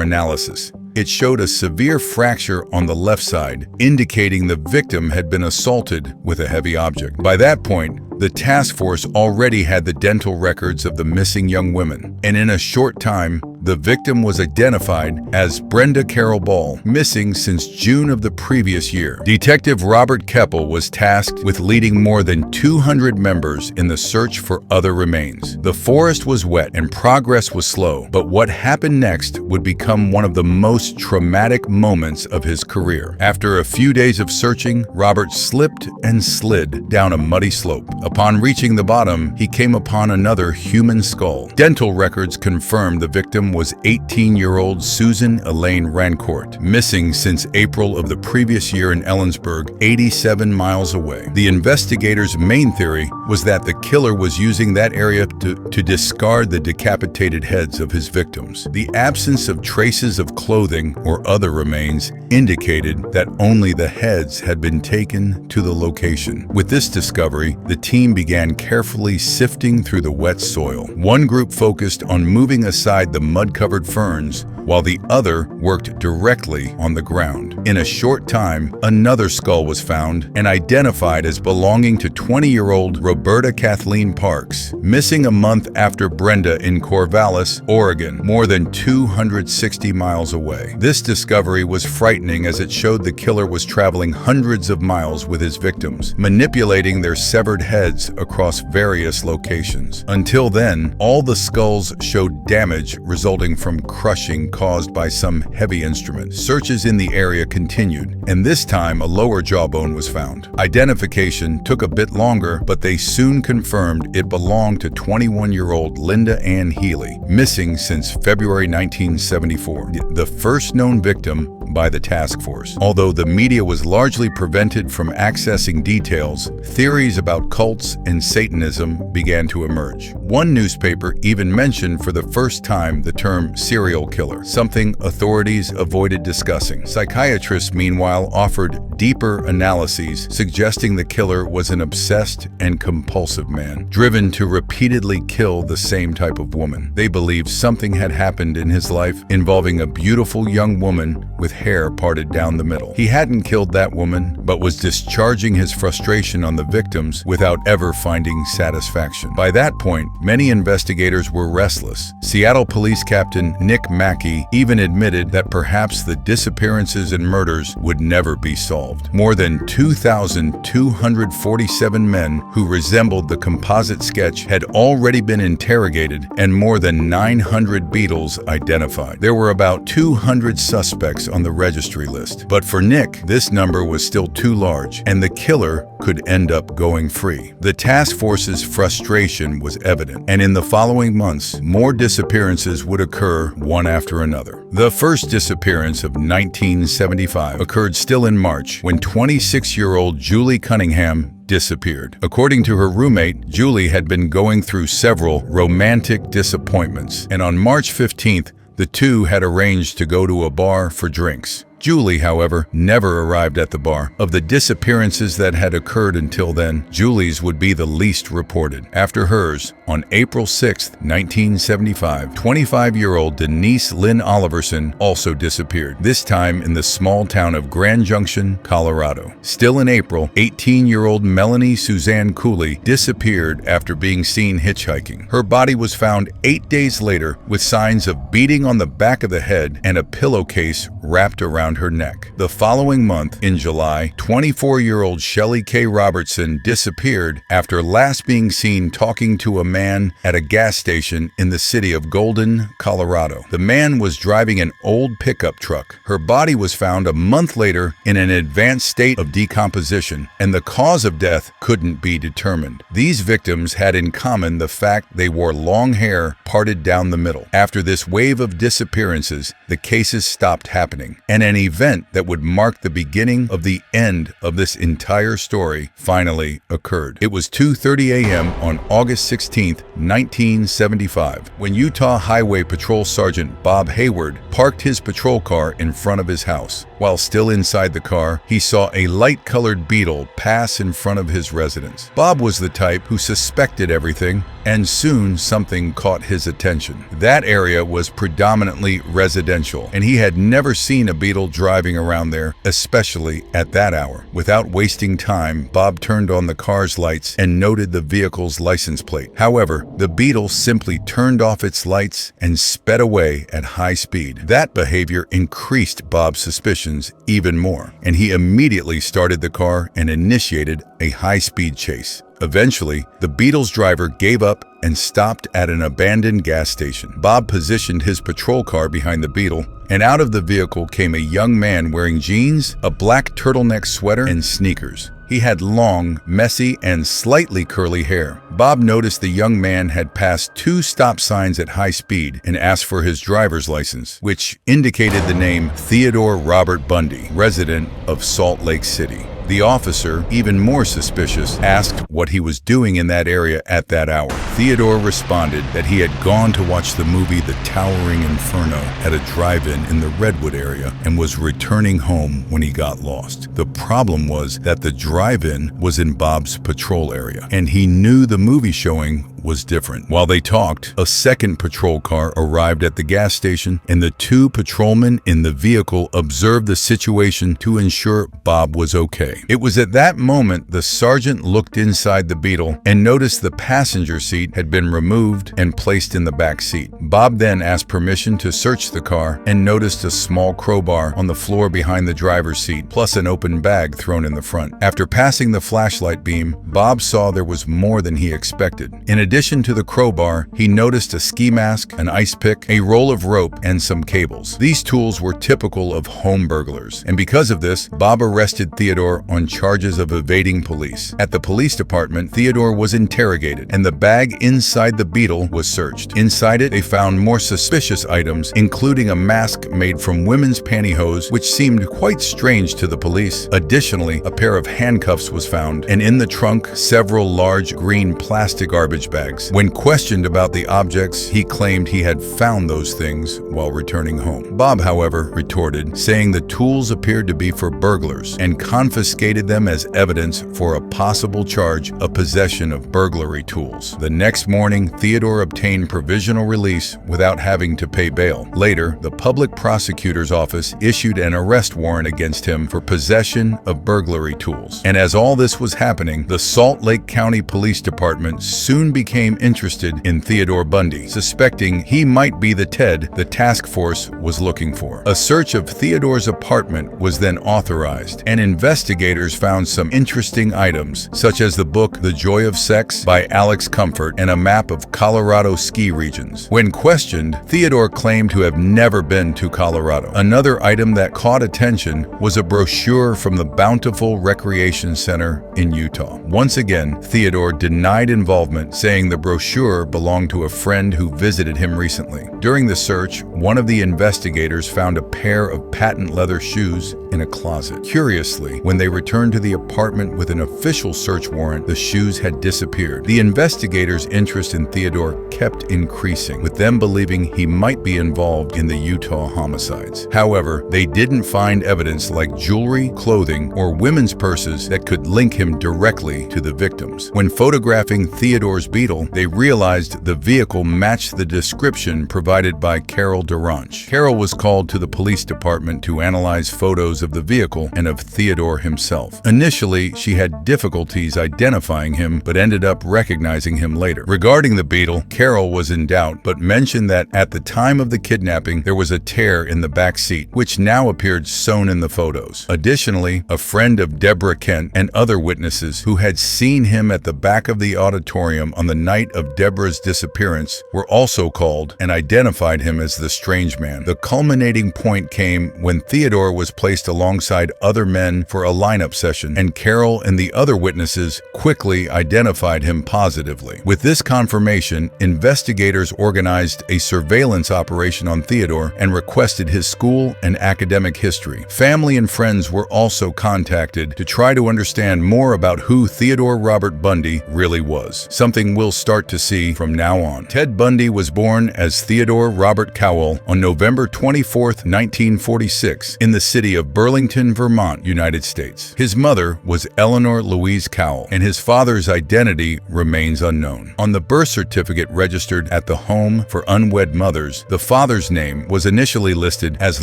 A: analysis. It showed a severe fracture on the left side, indicating the victim had been assaulted with a heavy object. By that point, the task force already had the dental records of the missing young women, and in a short time, the victim was identified as Brenda Carol Ball, missing since June of the previous year. Detective Robert Keppel was tasked with leading more than 200 members in the search for other remains. The forest was wet and progress was slow, but what happened next would become one of the most traumatic moments of his career. After a few days of searching, Robert slipped and slid down a muddy slope. Upon reaching the bottom, he came upon another human skull. Dental records confirmed the victim was 18-year-old Susan Elaine Rancourt, missing since April of the previous year in Ellensburg, 87 miles away. The investigators' main theory was that the killer was using that area to discard the decapitated heads of his victims. The absence of traces of clothing or other remains indicated that only the heads had been taken to the location. With this discovery, the team began carefully sifting through the wet soil. One group focused on moving aside the mud-covered ferns, while the other worked directly on the ground. In a short time, another skull was found and identified as belonging to 20-year-old Roberta Kathleen Parks, missing a month after Brenda in Corvallis, Oregon, more than 260 miles away. This discovery was frightening as it showed the killer was traveling hundreds of miles with his victims, manipulating their severed heads across various locations. Until then, all the skulls showed damage resulting from crushing caused by some heavy instrument. Searches in the area continued, and this time a lower jawbone was found. Identification took a bit longer, but they soon confirmed it belonged to 21-year-old Linda Ann Healy, missing since February 1974, the first known victim by the task force. Although the media was largely prevented from accessing details, theories about cults and Satanism began to emerge. One newspaper even mentioned for the first time the term serial killer, something authorities avoided discussing. Psychiatrists, meanwhile, offered deeper analyses suggesting the killer was an obsessed and compulsive man, driven to repeatedly kill the same type of woman. They believed something had happened in his life involving a beautiful young woman with hair parted down the middle. He hadn't killed that woman, but was discharging his frustration on the victims without ever finding satisfaction. By that point, many investigators were restless. Seattle Police Captain Nick Mackey even admitted that perhaps the disappearances and murders would never be solved. More than 2,247 men who resembled the composite sketch had already been interrogated and more than 900 beetles identified. There were about 200 suspects on the registry list. But for Nick, this number was still too large, and the killer could end up going free. The task force's frustration was evident, and in the following months, more disappearances would occur one after another. The first disappearance of 1975 occurred still in March, when 26-year-old Julie Cunningham disappeared. According to her roommate, Julie had been going through several romantic disappointments, and on March 15th, the two had arranged to go to a bar for drinks. Julie, however, never arrived at the bar. Of the disappearances that had occurred until then, Julie's would be the least reported. After hers, on April 6, 1975, 25-year-old Denise Lynn Oliverson also disappeared, this time in the small town of Grand Junction, Colorado. Still in April, 18-year-old Melanie Suzanne Cooley disappeared after being seen hitchhiking. Her body was found 8 days later with signs of beating on the back of the head and a pillowcase wrapped around her neck. The following month, in July, 24-year-old Shelley K. Robertson disappeared after last being seen talking to a man at a gas station in the city of Golden, Colorado. The man was driving an old pickup truck. Her body was found a month later in an advanced state of decomposition, and the cause of death couldn't be determined. These victims had in common the fact they wore long hair parted down the middle. After this wave of disappearances, the cases stopped happening, and an event that would mark the beginning of the end of this entire story finally occurred. It was 2:30 a.m. on August 16, 1975, when Utah Highway Patrol Sergeant Bob Hayward parked his patrol car in front of his house. While still inside the car, he saw a light-colored beetle pass in front of his residence. Bob was the type who suspected everything, and soon something caught his attention. That area was predominantly residential, and he had never seen a beetle driving around there, especially at that hour. Without wasting time, Bob turned on the car's lights and noted the vehicle's license plate. However, the beetle simply turned off its lights and sped away at high speed. That behavior increased Bob's suspicions even more, and he immediately started the car and initiated a high-speed chase. Eventually, the beetle's driver gave up and stopped at an abandoned gas station. Bob positioned his patrol car behind the beetle, and out of the vehicle came a young man wearing jeans, a black turtleneck sweater, and sneakers. He had long, messy, and slightly curly hair. Bob noticed the young man had passed 2 stop signs at high speed and asked for his driver's license, which indicated the name Theodore Robert Bundy, resident of Salt Lake City. The officer, even more suspicious, asked what he was doing in that area at that hour. Theodore responded that he had gone to watch the movie The Towering Inferno at a drive-in in the Redwood area and was returning home when he got lost. The problem was that the drive-in was in Bob's patrol area, and he knew the movie showing was different. While they talked, a second patrol car arrived at the gas station, and the 2 patrolmen in the vehicle observed the situation to ensure Bob was okay. It was at that moment the sergeant looked inside the beetle and noticed the passenger seat had been removed and placed in the back seat. Bob then asked permission to search the car and noticed a small crowbar on the floor behind the driver's seat, plus an open bag thrown in the front. After passing the flashlight beam, Bob saw there was more than he expected. In addition to the crowbar, he noticed a ski mask, an ice pick, a roll of rope, and some cables. These tools were typical of home burglars, and because of this, Bob arrested Theodore on charges of evading police. At the police department, Theodore was interrogated, and the bag inside the beetle was searched. Inside it, they found more suspicious items, including a mask made from women's pantyhose, which seemed quite strange to the police. Additionally, a pair of handcuffs was found, and in the trunk, several large green plastic garbage bags. When questioned about the objects, he claimed he had found those things while returning home. Bob, however, retorted, saying the tools appeared to be for burglars, and confiscated them as evidence for a possible charge of possession of burglary tools. The next morning, Theodore obtained provisional release without having to pay bail. Later, the public prosecutor's office issued an arrest warrant against him for possession of burglary tools. And as all this was happening, the Salt Lake County Police Department soon became interested in Theodore Bundy, suspecting he might be the Ted the task force was looking for. A search of Theodore's apartment was then authorized, and investigators found some interesting items, such as the book The Joy of Sex by Alex Comfort and a map of Colorado ski regions. When questioned, Theodore claimed to have never been to Colorado. Another item that caught attention was a brochure from the Bountiful Recreation Center in Utah. Once again, Theodore denied involvement, saying the brochure belonged to a friend who visited him recently. During the search, one of the investigators found a pair of patent leather shoes in a closet. Curiously, when they returned to the apartment with an official search warrant, the shoes had disappeared. The investigators' interest in Theodore kept increasing, with them believing he might be involved in the Utah homicides. However, they didn't find evidence like jewelry, clothing, or women's purses that could link him directly to the victims. When photographing Theodore's beetle, they realized the vehicle matched the description provided by Carol DeRanche. Carol was called to the police department to analyze photos of the vehicle and of Theodore himself. Initially, she had difficulties identifying him, but ended up recognizing him later. Regarding the beetle, Carol was in doubt, but mentioned that at the time of the kidnapping, there was a tear in the back seat, which now appeared sewn in the photos. Additionally, a friend of Deborah Kent and other witnesses who had seen him at the back of the auditorium on the night of Deborah's disappearance were also called and identified him as the strange man. The culminating point came when Theodore was placed alongside other men for a lineup session, and Carol and the other witnesses quickly identified him positively. With this confirmation, investigators organized a surveillance operation on Theodore and requested his school and academic history. Family and friends were also contacted to try to understand more about who Theodore Robert Bundy really was, something we'll start to see from now on. Ted Bundy was born as Theodore Robert Cowell on November 24, 1946, in the city of Burlington, Vermont, United States. His mother was Eleanor Louise Cowell, and his father's identity remains unknown. On the birth certificate registered at the Home for Unwed Mothers, the father's name was initially listed as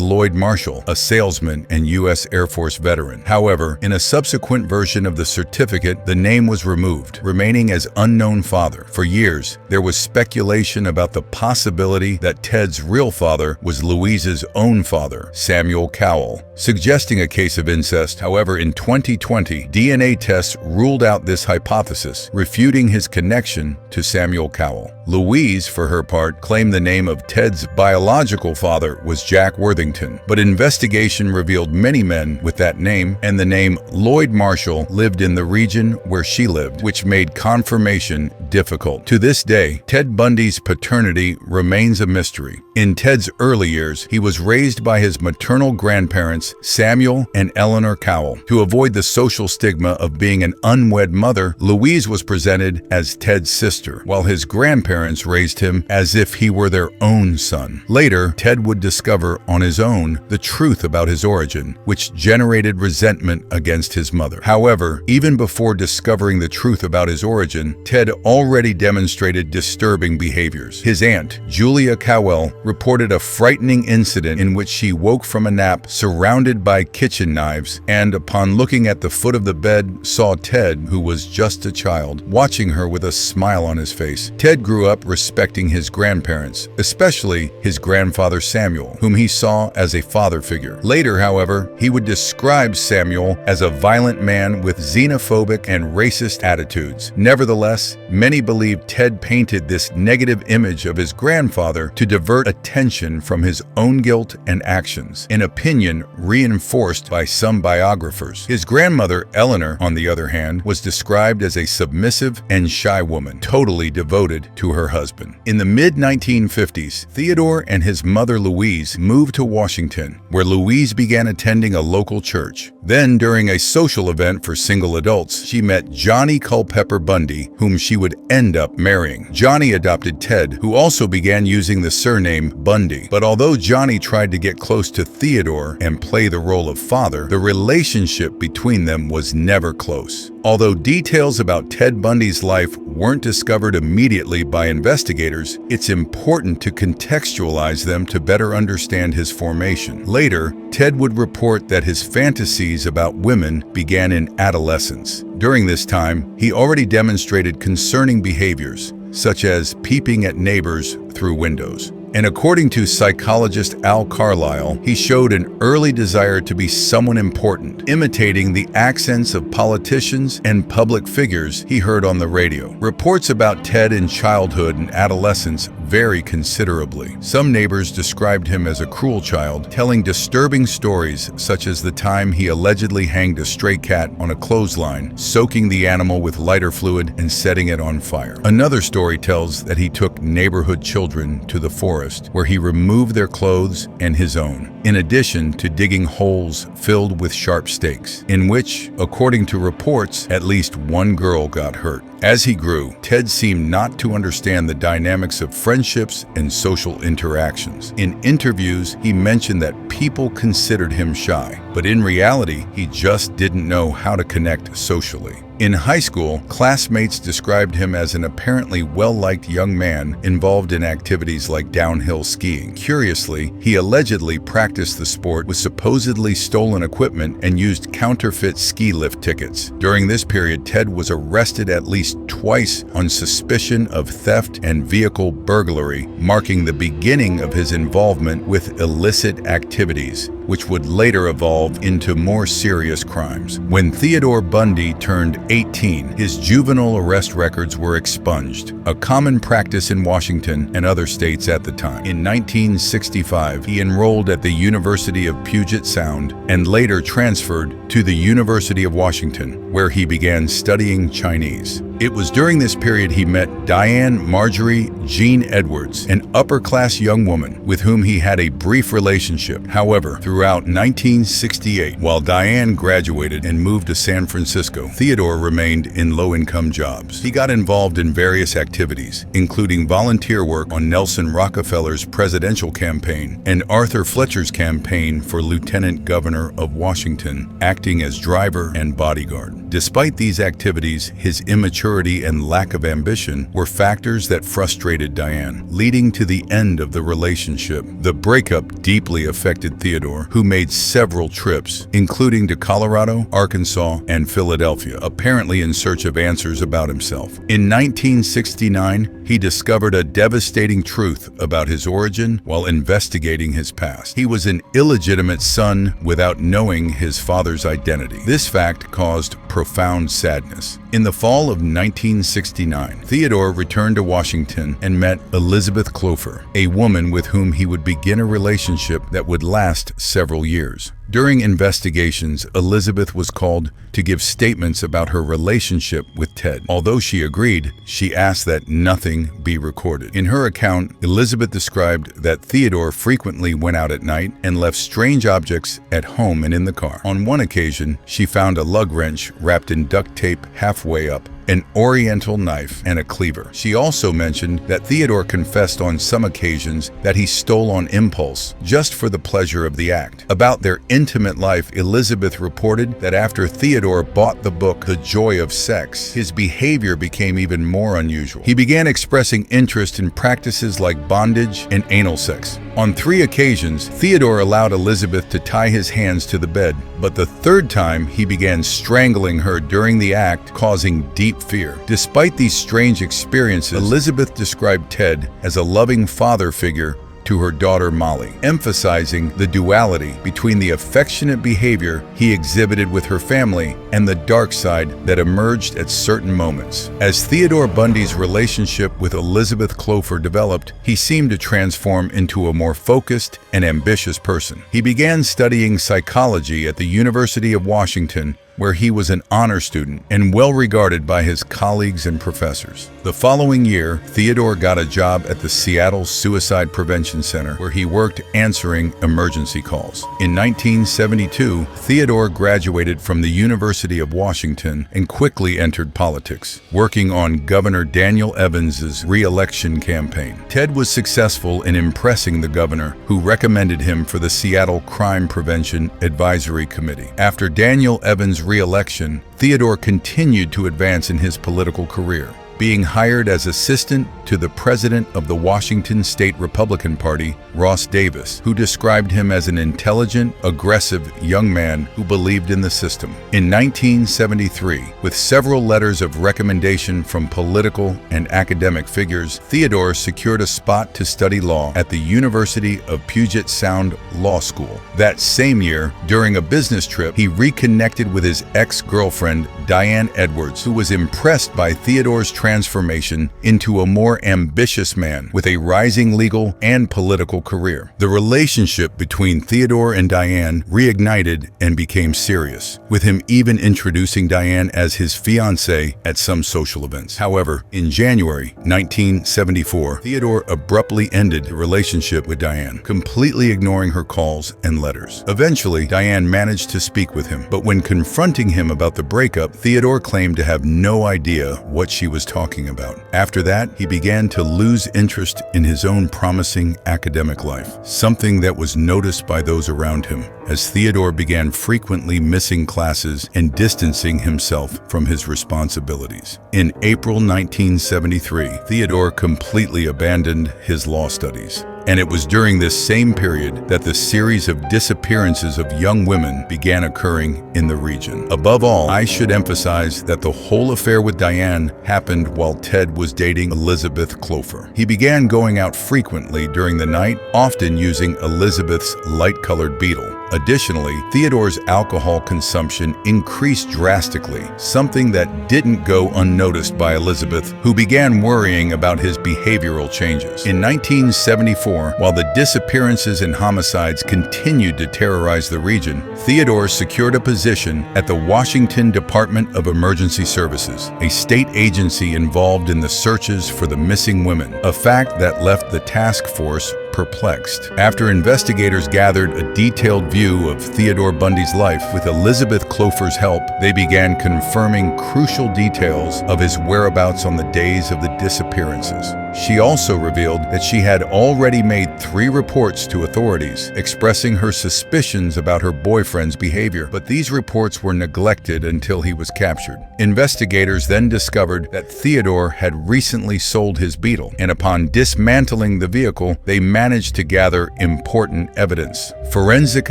A: Lloyd Marshall, a salesman and U.S. Air Force veteran. However, in a subsequent version of the certificate, the name was removed, remaining as unknown father. For years, there was speculation about the possibility that Ted's real father was Louise's own father, Samuel Cowell, suggesting a case of incest. However, in 2020, DNA tests ruled out this hypothesis, refuting his connection to Samuel Cowell. Louise, for her part, claimed the name of Ted's biological father was Jack Worthington, but investigation revealed many men with that name, and the name Lloyd Marshall lived in the region where she lived, which made confirmation difficult. To this day, Ted Bundy's paternity remains a mystery. In Ted's early years, he was raised by his maternal grandparents, Samuel and Eleanor Cowell. To avoid the social stigma of being an unwed mother, Louise was presented as Ted's sister, while his grandparents raised him as if he were their own son. Later, Ted would discover on his own the truth about his origin, which generated resentment against his mother. However, even before discovering the truth about his origin, Ted already demonstrated disturbing behaviors. His aunt, Julia Cowell, reported a frightening incident in which she woke from a nap surrounded by kitchen knives and, upon looking at the foot of the bed, saw Ted, who was just a child, watching her with a smile on his face. Ted grew up respecting his grandparents, especially his grandfather Samuel, whom he saw as a father figure. Later, however, he would describe Samuel as a violent man with xenophobic and racist attitudes. Nevertheless, many believe Ted painted this negative image of his grandfather to divert attention from his own guilt and actions, an opinion reinforced by some biographers. His grandmother, Eleanor, on the other hand, was described as a submissive and shy woman, totally devoted to her husband. In the mid-1950s, Theodore and his mother Louise moved to Washington, where Louise began attending a local church. Then, during a social event for single adults, she met Johnny Culpepper Bundy, whom she would end up marrying. Johnny adopted Ted, who also began using the surname Bundy. But although Johnny tried to get close to Theodore and play the role of father, the relationship between them was never close. Although details about Ted Bundy's life weren't discovered immediately by investigators, it's important to contextualize them to better understand his formation. Later, Ted would report that his fantasies about women began in adolescence. During this time, he already demonstrated concerning behaviors, such as peeping at neighbors through windows. And according to psychologist Al Carlisle, he showed an early desire to be someone important, imitating the accents of politicians and public figures he heard on the radio. Reports about Ted in childhood and adolescence vary considerably. Some neighbors described him as a cruel child, telling disturbing stories such as the time he allegedly hanged a stray cat on a clothesline, soaking the animal with lighter fluid and setting it on fire. Another story tells that he took neighborhood children to the forest, where he removed their clothes and his own, in addition to digging holes filled with sharp stakes, in which, according to reports, at least one girl got hurt. As he grew, Ted seemed not to understand the dynamics of friendships and social interactions. In interviews, he mentioned that people considered him shy, but in reality, he just didn't know how to connect socially. In high school, classmates described him as an apparently well-liked young man involved in activities like downhill skiing. Curiously, he allegedly practiced the sport with supposedly stolen equipment and used counterfeit ski lift tickets. During this period, Ted was arrested at least twice on suspicion of theft and vehicle burglary, marking the beginning of his involvement with illicit activities, which would later evolve into more serious crimes. When Theodore Bundy turned 18, his juvenile arrest records were expunged, a common practice in Washington and other states at the time. In 1965, he enrolled at the University of Puget Sound and later transferred to the University of Washington, where he began studying Chinese. It was during this period he met Diane Marjorie Jean Edwards, an upper-class young woman with whom he had a brief relationship. However, throughout 1968, while Diane graduated and moved to San Francisco, Theodore remained in low-income jobs. He got involved in various activities, including volunteer work on Nelson Rockefeller's presidential campaign and Arthur Fletcher's campaign for Lieutenant Governor of Washington, acting as driver and bodyguard. Despite these activities, his immaturity and lack of ambition were factors that frustrated Diane, leading to the end of the relationship. The breakup deeply affected Theodore, who made several trips, including to Colorado, Arkansas, and Philadelphia, apparently in search of answers about himself. In 1969, he discovered a devastating truth about his origin while investigating his past. He was an illegitimate son without knowing his father's identity. This fact caused profound sadness. In the fall of 1969, Theodore returned to Washington and met Elizabeth Clover, a woman with whom he would begin a relationship that would last several years. During investigations, Elizabeth was called to give statements about her relationship with Ted. Although she agreed, she asked that nothing be recorded. In her account, Elizabeth described that Theodore frequently went out at night and left strange objects at home and in the car. On one occasion, she found a lug wrench wrapped in duct tape halfway up, an oriental knife, and a cleaver. She also mentioned that Theodore confessed on some occasions that he stole on impulse, just for the pleasure of the act. About their intimate life, Elizabeth reported that after Theodore bought the book The Joy of Sex, his behavior became even more unusual. He began expressing interest in practices like bondage and anal sex. On 3 occasions, Theodore allowed Elizabeth to tie his hands to the bed, but the third time he began strangling her during the act, causing deep fear. Despite these strange experiences, Elizabeth described Ted as a loving father figure to her daughter Molly, emphasizing the duality between the affectionate behavior he exhibited with her family and the dark side that emerged at certain moments. As Theodore Bundy's relationship with Elizabeth Clover developed, he seemed to transform into a more focused and ambitious person. He began studying psychology at the University of Washington, where he was an honor student and well regarded by his colleagues and professors. The following year, Theodore got a job at the Seattle Suicide Prevention Center, where he worked answering emergency calls. In 1972, Theodore graduated from the University of Washington and quickly entered politics, working on Governor Daniel Evans's re-election campaign. Ted was successful in impressing the governor, who recommended him for the Seattle Crime Prevention Advisory Committee. After Daniel Evans' re-election, Theodore continued to advance in his political career, being hired as assistant to the president of the Washington State Republican Party, Ross Davis, who described him as an intelligent, aggressive young man who believed in the system. In 1973, with several letters of recommendation from political and academic figures, Theodore secured a spot to study law at the University of Puget Sound Law School. That same year, during a business trip, he reconnected with his ex-girlfriend, Diane Edwards, who was impressed by Theodore's transformation into a more ambitious man with a rising legal and political career. The relationship between Theodore and Diane reignited and became serious, with him even introducing Diane as his fiancée at some social events. However, in January 1974, Theodore abruptly ended the relationship with Diane, completely ignoring her calls and letters. Eventually, Diane managed to speak with him, but when confronting him about the breakup, Theodore claimed to have no idea what she was talking about. After that, he began to lose interest in his own promising academic life, something that was noticed by those around him, as Theodore began frequently missing classes and distancing himself from his responsibilities. In April 1973, Theodore completely abandoned his law studies. And it was during this same period that the series of disappearances of young women began occurring in the region. Above all, I should emphasize that the whole affair with Diane happened while Ted was dating Elizabeth Clover. He began going out frequently during the night, often using Elizabeth's light-colored Beetle, Additionally, Theodore's alcohol consumption increased drastically, something that didn't go unnoticed by Elizabeth, who began worrying about his behavioral changes. In 1974, while the disappearances and homicides continued to terrorize the region, Theodore secured a position at the Washington Department of Emergency Services, a state agency involved in the searches for the missing women, a fact that left the task force perplexed. After investigators gathered a detailed view of Theodore Bundy's life, with Elizabeth Clofer's help, they began confirming crucial details of his whereabouts on the days of the disappearances. She also revealed that she had already made 3 reports to authorities, expressing her suspicions about her boyfriend's behavior, but these reports were neglected until he was captured. Investigators then discovered that Theodore had recently sold his Beetle, and upon dismantling the vehicle, they managed to gather important evidence. Forensic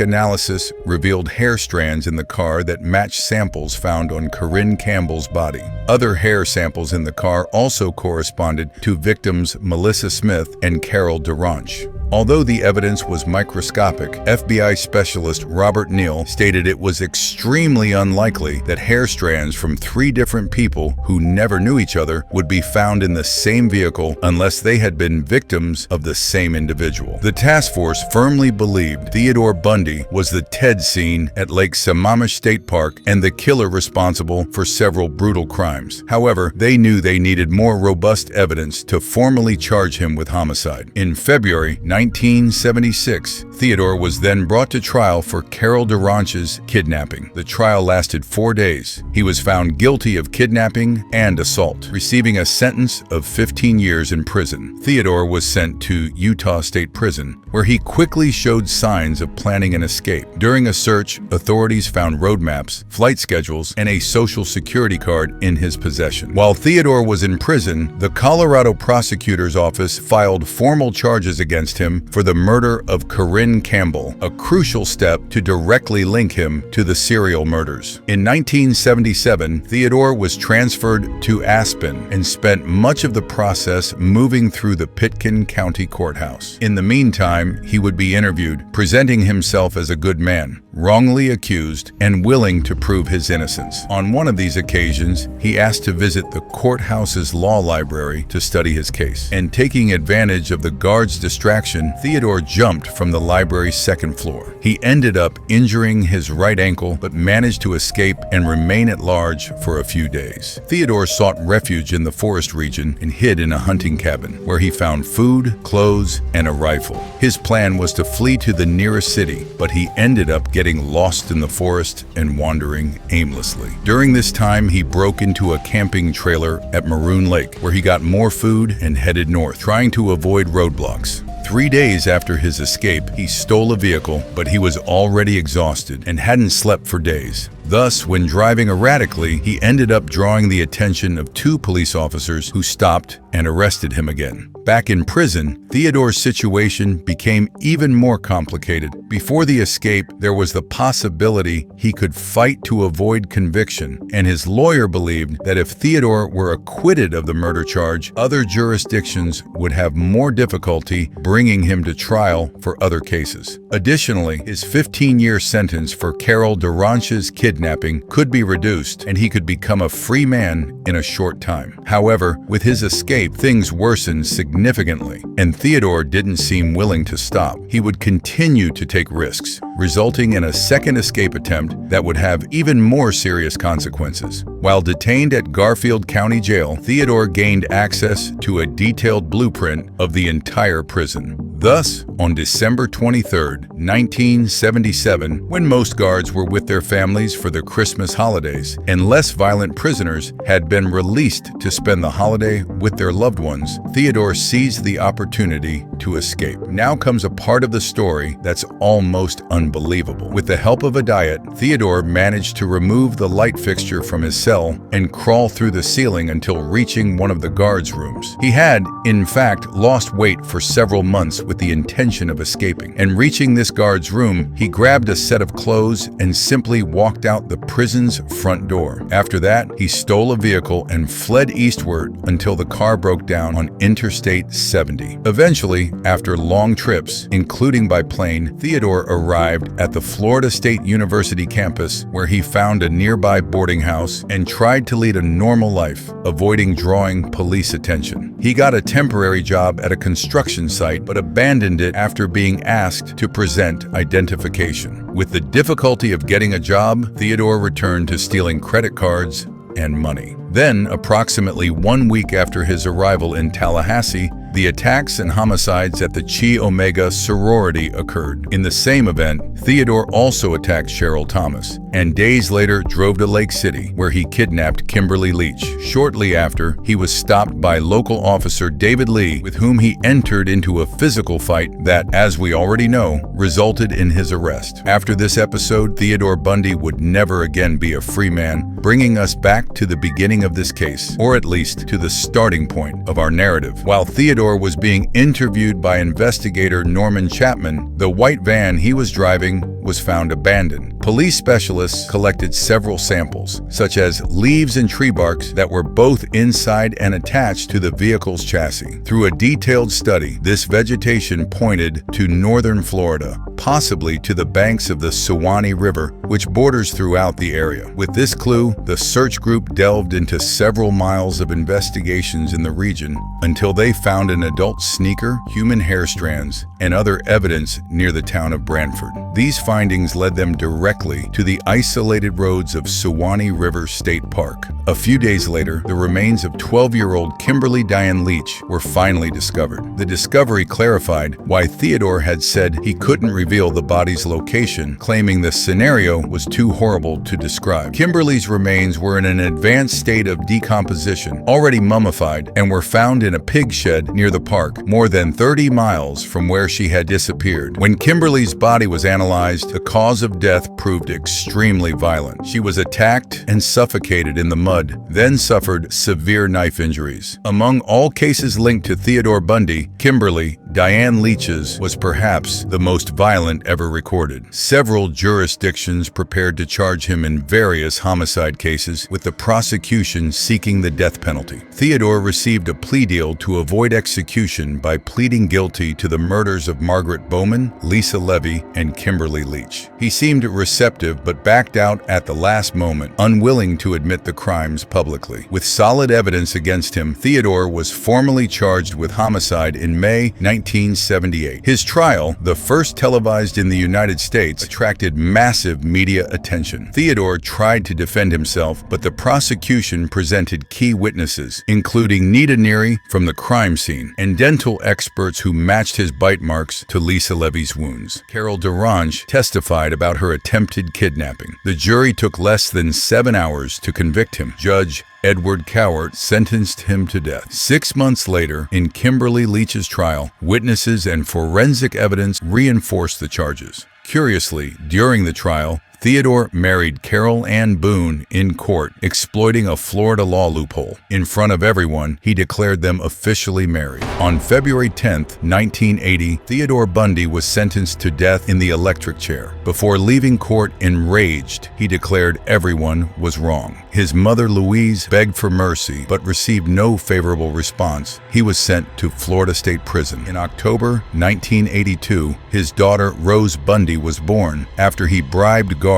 A: analysis revealed hair strands in the car that matched samples found on Corinne Campbell's body. Other hair samples in the car also corresponded to victims Melissa Smith and Carol Duranche. Although the evidence was microscopic, FBI specialist Robert Neal stated it was extremely unlikely that hair strands from 3 different people who never knew each other would be found in the same vehicle unless they had been victims of the same individual. The task force firmly believed Theodore Bundy was the Ted seen at Lake Sammamish State Park and the killer responsible for several brutal crimes. However, they knew they needed more robust evidence to formally charge him with homicide. In February 1976, Theodore was then brought to trial for Carol Duranche's kidnapping. The trial lasted 4 days. He was found guilty of kidnapping and assault, receiving a sentence of 15 years in prison. Theodore was sent to Utah State Prison, where he quickly showed signs of planning an escape. During a search, authorities found road maps, flight schedules, and a social security card in his possession. While Theodore was in prison, the Colorado prosecutor's office filed formal charges against him for the murder of Corinne Campbell, a crucial step to directly link him to the serial murders. In 1977, Theodore was transferred to Aspen and spent much of the process moving through the Pitkin County Courthouse. In the meantime, he would be interviewed, presenting himself as a good man, wrongly accused, and willing to prove his innocence. On one of these occasions, he asked to visit the courthouse's law library to study his case. And taking advantage of the guard's distraction, Theodore jumped from the library's 2nd floor. He ended up injuring his right ankle, but managed to escape and remain at large for a few days. Theodore sought refuge in the forest region and hid in a hunting cabin, where he found food, clothes, and a rifle. His plan was to flee to the nearest city, but he ended up getting lost in the forest and wandering aimlessly. During this time, he broke into a camping trailer at Maroon Lake, where he got more food and headed north, trying to avoid roadblocks. 3 days after his escape, he stole a vehicle, but he was already exhausted and hadn't slept for days. Thus, when driving erratically, he ended up drawing the attention of 2 police officers who stopped and arrested him again. Back in prison, Theodore's situation became even more complicated. Before the escape, there was the possibility he could fight to avoid conviction, and his lawyer believed that if Theodore were acquitted of the murder charge, other jurisdictions would have more difficulty bringing him to trial for other cases. Additionally, his 15-year sentence for Carol Duranche's kidnapping could be reduced, and he could become a free man in a short time. However, with his escape, things worsened significantly, and Theodore didn't seem willing to stop. He would continue to take risks, resulting in a second escape attempt that would have even more serious consequences. While detained at Garfield County Jail, Theodore gained access to a detailed blueprint of the entire prison. Thus, on December 23, 1977, when most guards were with their families for the Christmas holidays and less violent prisoners had been released to spend the holiday with their loved ones, Theodore seized the opportunity to escape. Now comes a part of the story that's almost unbelievable. With the help of a diet, Theodore managed to remove the light fixture from his cell and crawl through the ceiling until reaching one of the guards' rooms. He had, in fact, lost weight for several months with with the intention of escaping. And reaching this guard's room, he grabbed a set of clothes and simply walked out the prison's front door. After that, he stole a vehicle and fled eastward until the car broke down on Interstate 70. Eventually, after long trips, including by plane, Theodore arrived at the Florida State University campus, where he found a nearby boarding house and tried to lead a normal life, avoiding drawing police attention. He got a temporary job at a construction site but abandoned it after being asked to present identification. With the difficulty of getting a job, Theodore returned to stealing credit cards and money. Then, approximately 1 week after his arrival in Tallahassee, the attacks and homicides at the Chi Omega sorority occurred. In the same event, Theodore also attacked Cheryl Thomas, and days later drove to Lake City, where he kidnapped Kimberly Leach. Shortly after, he was stopped by local officer David Lee, with whom he entered into a physical fight that, as we already know, resulted in his arrest. After this episode, Theodore Bundy would never again be a free man, bringing us back to the beginning of this case, or at least to the starting point of our narrative. While Theodore was being interviewed by investigator Norman Chapman, the white van he was driving was found abandoned. Police specialists collected several samples, such as leaves and tree barks that were both inside and attached to the vehicle's chassis. Through a detailed study, this vegetation pointed to northern Florida, possibly to the banks of the Suwannee River, which borders throughout the area. With this clue, the search group delved into several miles of investigations in the region until they found an adult sneaker, human hair strands, and other evidence near the town of Branford. These findings led them directly to the isolated roads of Suwannee River State Park. A few days later, the remains of 12-year-old Kimberly Diane Leach were finally discovered. The discovery clarified why Theodore had said he couldn't reveal the body's location, claiming the scenario was too horrible to describe. Kimberly's remains were in an advanced state of decomposition, already mummified, and were found in a pig shed near the park, more than 30 miles from where she had disappeared. When Kimberly's body was analyzed, the cause of death proved extremely violent. She was attacked and suffocated in the mud, then suffered severe knife injuries. Among all cases linked to Theodore Bundy, Kimberly Diane Leach's was perhaps the most violent ever recorded. Several jurisdictions prepared to charge him in various homicide cases, with the prosecution seeking the death penalty. Theodore received a plea deal to avoid execution by pleading guilty to the murders of Margaret Bowman, Lisa Levy, and Kimberly Leach. He seemed receptive but backed out at the last moment, unwilling to admit the crimes publicly. With solid evidence against him, Theodore was formally charged with homicide in May 1978. His trial, the first televised in the United States, attracted massive media attention. Theodore tried to defend himself, but the prosecution presented key witnesses, including Nita Neary from the crime scene and dental experts who matched his bite marks to Lisa Levy's wounds. Carol Durange testified about her attempted kidnapping. The jury took less than 7 hours to convict him. Judge Edward Cowart sentenced him to death. 6 months later, in Kimberly Leach's trial, witnesses and forensic evidence reinforced the charges. Curiously, during the trial, Theodore married Carol Ann Boone in court, exploiting a Florida law loophole. In front of everyone, he declared them officially married. On February 10, 1980, Theodore Bundy was sentenced to death in the electric chair. Before leaving court enraged, he declared everyone was wrong. His mother Louise begged for mercy, but received no favorable response. He was sent to Florida State Prison. In October 1982, his daughter Rose Bundy was born after he bribed guards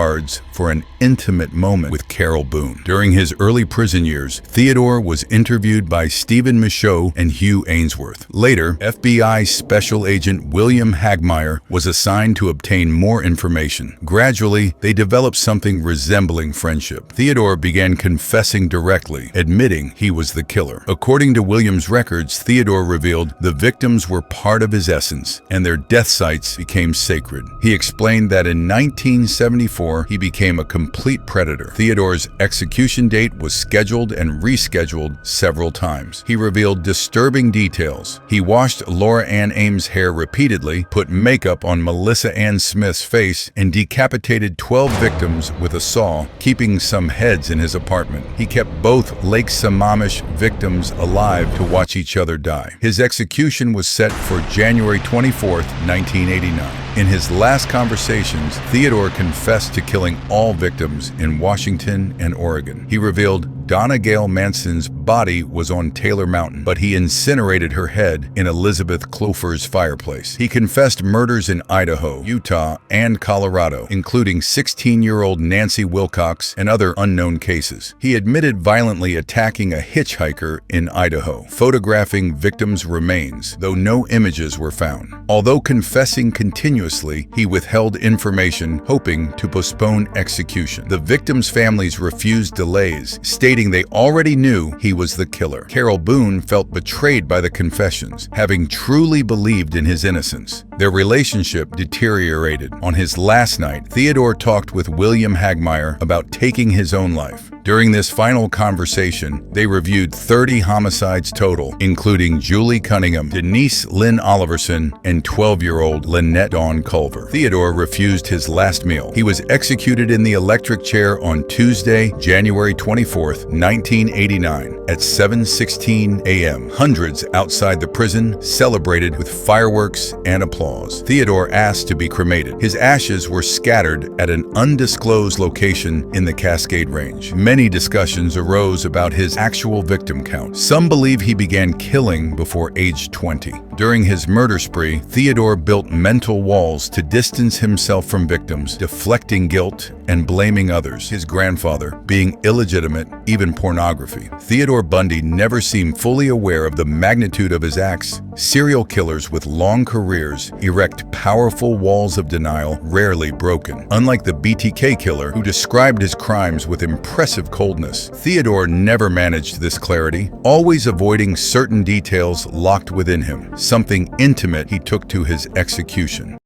A: for an intimate moment with Carol Boone. During his early prison years, Theodore was interviewed by Stephen Michaud and Hugh Ainsworth. Later, FBI Special Agent William Hagmeyer was assigned to obtain more information. Gradually, they developed something resembling friendship. Theodore began confessing directly, admitting he was the killer. According to William's records, Theodore revealed the victims were part of his essence, and their death sites became sacred. He explained that in 1974, 1984, he became a complete predator. Theodore's execution date was scheduled and rescheduled several times. He revealed disturbing details. He washed Laura Ann Ames' hair repeatedly, put makeup on Melissa Ann Smith's face, and decapitated 12 victims with a saw, keeping some heads in his apartment. He kept both Lake Sammamish victims alive to watch each other die. His execution was set for January 24, 1989. In his last conversations, Theodore confessed to killing all victims in Washington and Oregon. He revealed Donna Gail Manson's body was on Taylor Mountain, but he incinerated her head in Elizabeth Clofer's fireplace. He confessed murders in Idaho, Utah, and Colorado, including 16-year-old Nancy Wilcox and other unknown cases. He admitted violently attacking a hitchhiker in Idaho, photographing victims' remains, though no images were found. Although confessing continuously, he withheld information, hoping to postpone execution. The victims' families refused delays, stating they already knew he was the killer. Carol Boone felt betrayed by the confessions, having truly believed in his innocence. Their relationship deteriorated. On his last night, Theodore talked with William Hagmeyer about taking his own life. During this final conversation, they reviewed 30 homicides total, including Julie Cunningham, Denise Lynn Oliverson, and 12-year-old Lynette Dawn Culver. Theodore refused his last meal. He was executed in the electric chair on Tuesday, January 24th, 1989, at 7:16 a.m. Hundreds outside the prison celebrated with fireworks and applause. Theodore asked to be cremated. His ashes were scattered at an undisclosed location in the Cascade Range. Many discussions arose about his actual victim count. Some believe he began killing before age 20. During his murder spree, Theodore built mental walls to distance himself from victims, deflecting guilt and blaming others, his grandfather being illegitimate, even pornography. Theodore Bundy never seemed fully aware of the magnitude of his acts. Serial killers with long careers erect powerful walls of denial, rarely broken. Unlike the BTK killer, who described his crimes with impressive coldness, Theodore never managed this clarity, always avoiding certain details locked within him, something intimate he took to his execution.